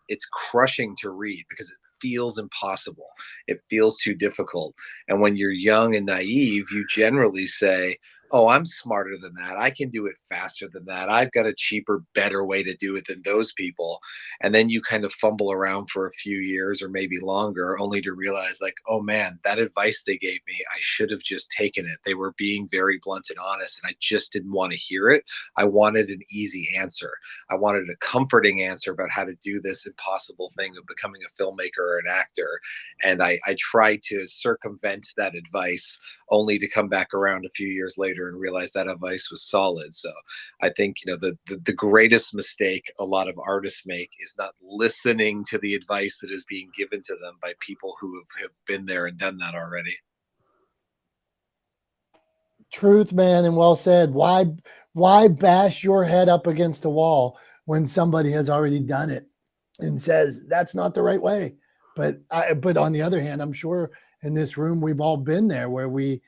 Speaker 13: it's crushing to read because it feels impossible. It feels too difficult. And when you're young and naive, you generally say, oh, I'm smarter than that. I can do it faster than that. I've got a cheaper, better way to do it than those people. And then you kind of fumble around for a few years or maybe longer, only to realize like, oh man, that advice they gave me, I should have just taken it. They were being very blunt and honest, and I just didn't want to hear it. I wanted an easy answer. I wanted a comforting answer about how to do this impossible thing of becoming a filmmaker or an actor. And I tried to circumvent that advice, only to come back around a few years later and realize that advice was solid. So I think, the greatest mistake a lot of artists make is not listening to the advice that is being given to them by people who have been there and done that already.
Speaker 1: Truth, man, and well said. Why bash your head up against a wall when somebody has already done it and says that's not the right way? But on the other hand, I'm sure in this room we've all been there where we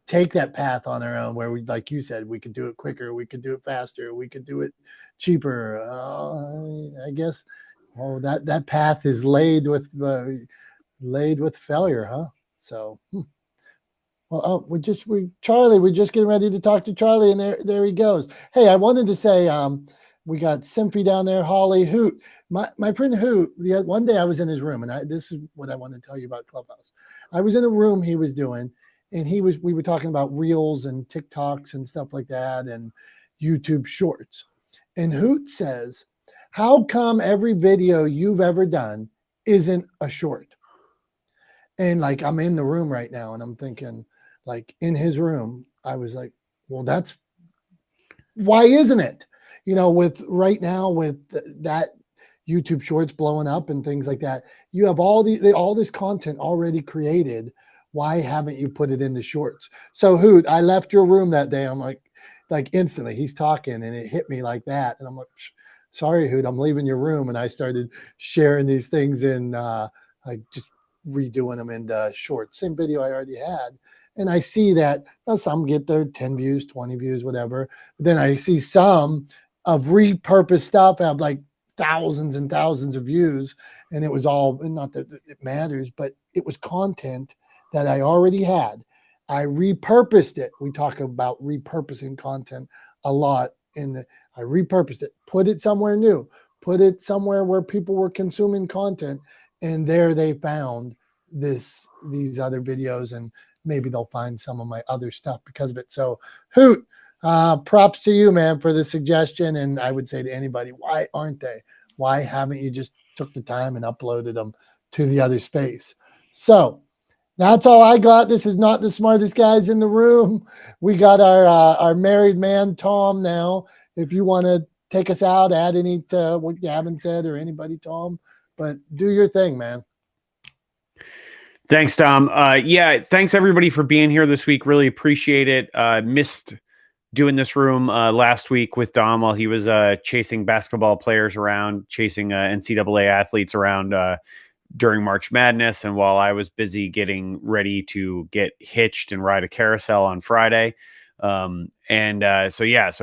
Speaker 1: take that path on our own, where we, like you said, we could do it quicker, we could do it faster, we could do it cheaper. I guess, that path is laid with failure, huh? So Well, we're just getting ready to talk to Charlie, and there he goes. Hey, I wanted to say, we got Simphy down there, Holly, Hoot. My friend Hoot, one day I was in his room, and this is what I want to tell you about Clubhouse. I was in a room he was doing, and we were talking about Reels and TikToks and stuff like that, and YouTube Shorts. And Hoot says, how come every video you've ever done isn't a short? And like, I'm in the room right now and I'm thinking, like, in his room, I was like, well, why isn't it? With right now with that YouTube Shorts blowing up and things like that, you have all this content already created. Why haven't you put it in the shorts? So Hoot, I left your room that day. I'm like instantly he's talking and it hit me like that. And I'm like, sorry, Hoot, I'm leaving your room. And I started sharing these things in like just redoing them into shorts. Same video I already had. And I see that some get their 10 views, 20 views, whatever. But then I see some of repurposed stuff have like thousands and thousands of views. And it was all, not that it matters, but it was content that I already had. I repurposed it. We talk about repurposing content a lot. I repurposed it, put it somewhere new, put it somewhere where people were consuming content. And there they found these other videos, and maybe they'll find some of my other stuff because of it. So Hoot, props to you, man, for the suggestion. And I would say to anybody, why aren't they? Why haven't you just took the time and uploaded them to the other space? So that's all I got. This is not the smartest guys in the room. We got our married man, Tom, now. If you want to take us out, add any to what you haven't said or anybody, Tom, but do your thing, man.
Speaker 2: Thanks, Tom. Thanks everybody for being here this week. Really appreciate it. Missed doing this room last week with Dom while he was chasing basketball players around, chasing NCAA athletes around during March Madness, and while I was busy getting ready to get hitched and ride a carousel on Friday. So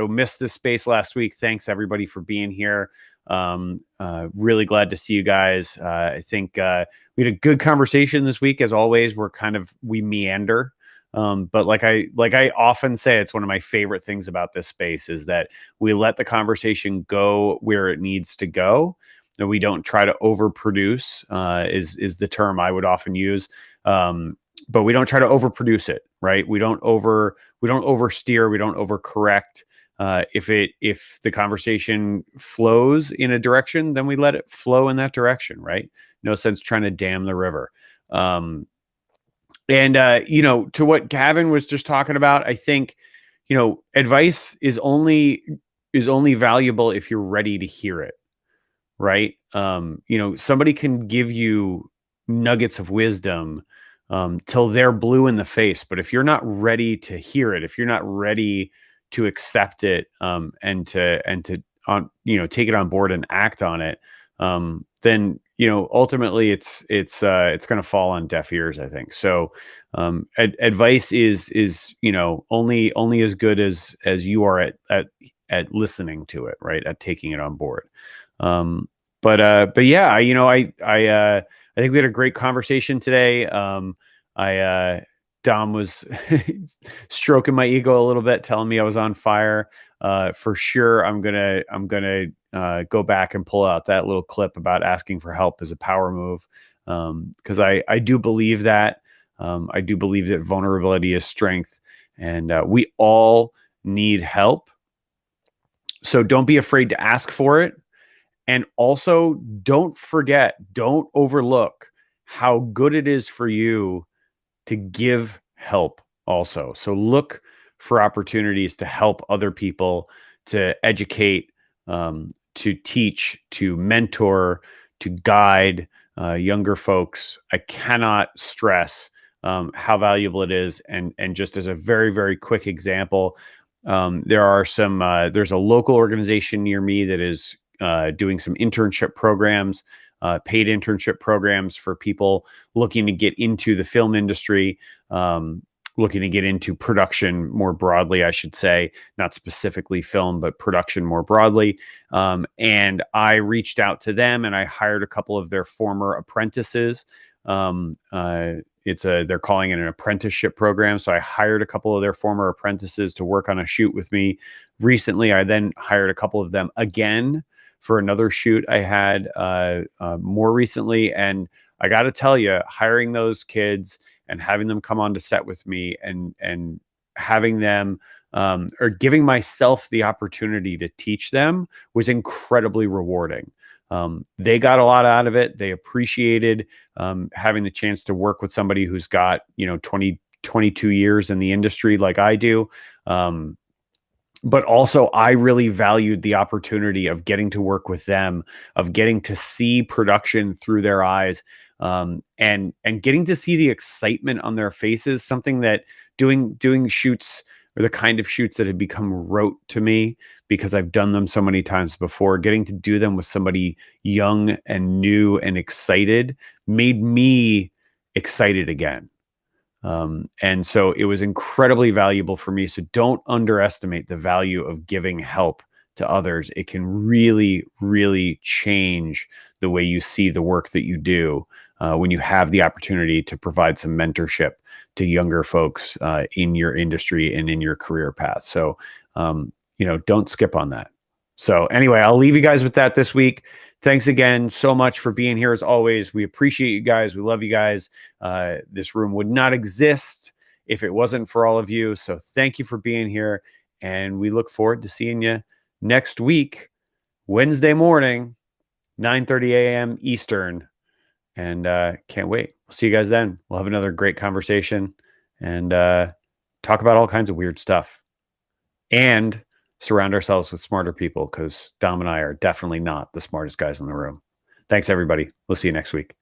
Speaker 2: missed this space last week. Thanks everybody for being here. Really glad to see you guys. I think we had a good conversation this week. As always, we meander. But like I often say, it's one of my favorite things about this space is that we let the conversation go where it needs to go. And we don't try to overproduce, is the term I would often use. But we don't try to overproduce it, right? We don't oversteer, we don't overcorrect. If the conversation flows in a direction, then we let it flow in that direction, right? No sense trying to dam the river. To what Gavin was just talking about, I think, advice is only valuable if you're ready to hear it, right? Somebody can give you nuggets of wisdom till they're blue in the face, but if you're not ready to hear it, if you're not ready to accept it, and to take it on board and act on it, then ultimately it's going to fall on deaf ears, I think. So advice is only as good as you are at listening to it, right? At taking it on board. But yeah, I think we had a great conversation today. Dom was stroking my ego a little bit, telling me I was on fire. For sure, I'm gonna go back and pull out that little clip about asking for help as a power move, because I do believe that. I do believe that vulnerability is strength, and we all need help. So don't be afraid to ask for it, and also don't overlook how good it is for you to give help also. So look for opportunities to help other people, to educate, to teach, to mentor, to guide younger folks. I cannot stress how valuable it is. And just as a very, very quick example, there's a local organization near me that is doing some internship programs, paid internship programs for people looking to get into the film industry, looking to get into production more broadly, I should say, not specifically film, but production more broadly. And I reached out to them and I hired a couple of their former apprentices they're calling it an apprenticeship program. So I hired a couple of their former apprentices to work on a shoot with me. Recently, I then hired a couple of them again for another shoot I had more recently. And I got to tell you, hiring those kids and having them come on to set with me and having them or giving myself the opportunity to teach them was incredibly rewarding. They got a lot out of it. They appreciated having the chance to work with somebody who's got, 20, 22 years in the industry like I do. But also I really valued the opportunity of getting to work with them, of getting to see production through their eyes, and getting to see the excitement on their faces, something that doing shoots or the kind of shoots that had become rote to me because I've done them so many times before, getting to do them with somebody young and new and excited made me excited again. And so it was incredibly valuable for me. So don't underestimate the value of giving help to others. It can really, really change the way you see the work that you do when you have the opportunity to provide some mentorship to younger folks in your industry and in your career path. So, don't skip on that. So anyway, I'll leave you guys with that this week. Thanks again so much for being here as always. We appreciate you guys. We love you guys. This room would not exist if it wasn't for all of you. So thank you for being here. And we look forward to seeing you next week, Wednesday morning, 9:30 a.m. Eastern. And can't wait. We'll see you guys then. We'll have another great conversation and talk about all kinds of weird stuff. And surround ourselves with smarter people because Dom and I are definitely not the smartest guys in the room. Thanks, everybody. We'll see you next week.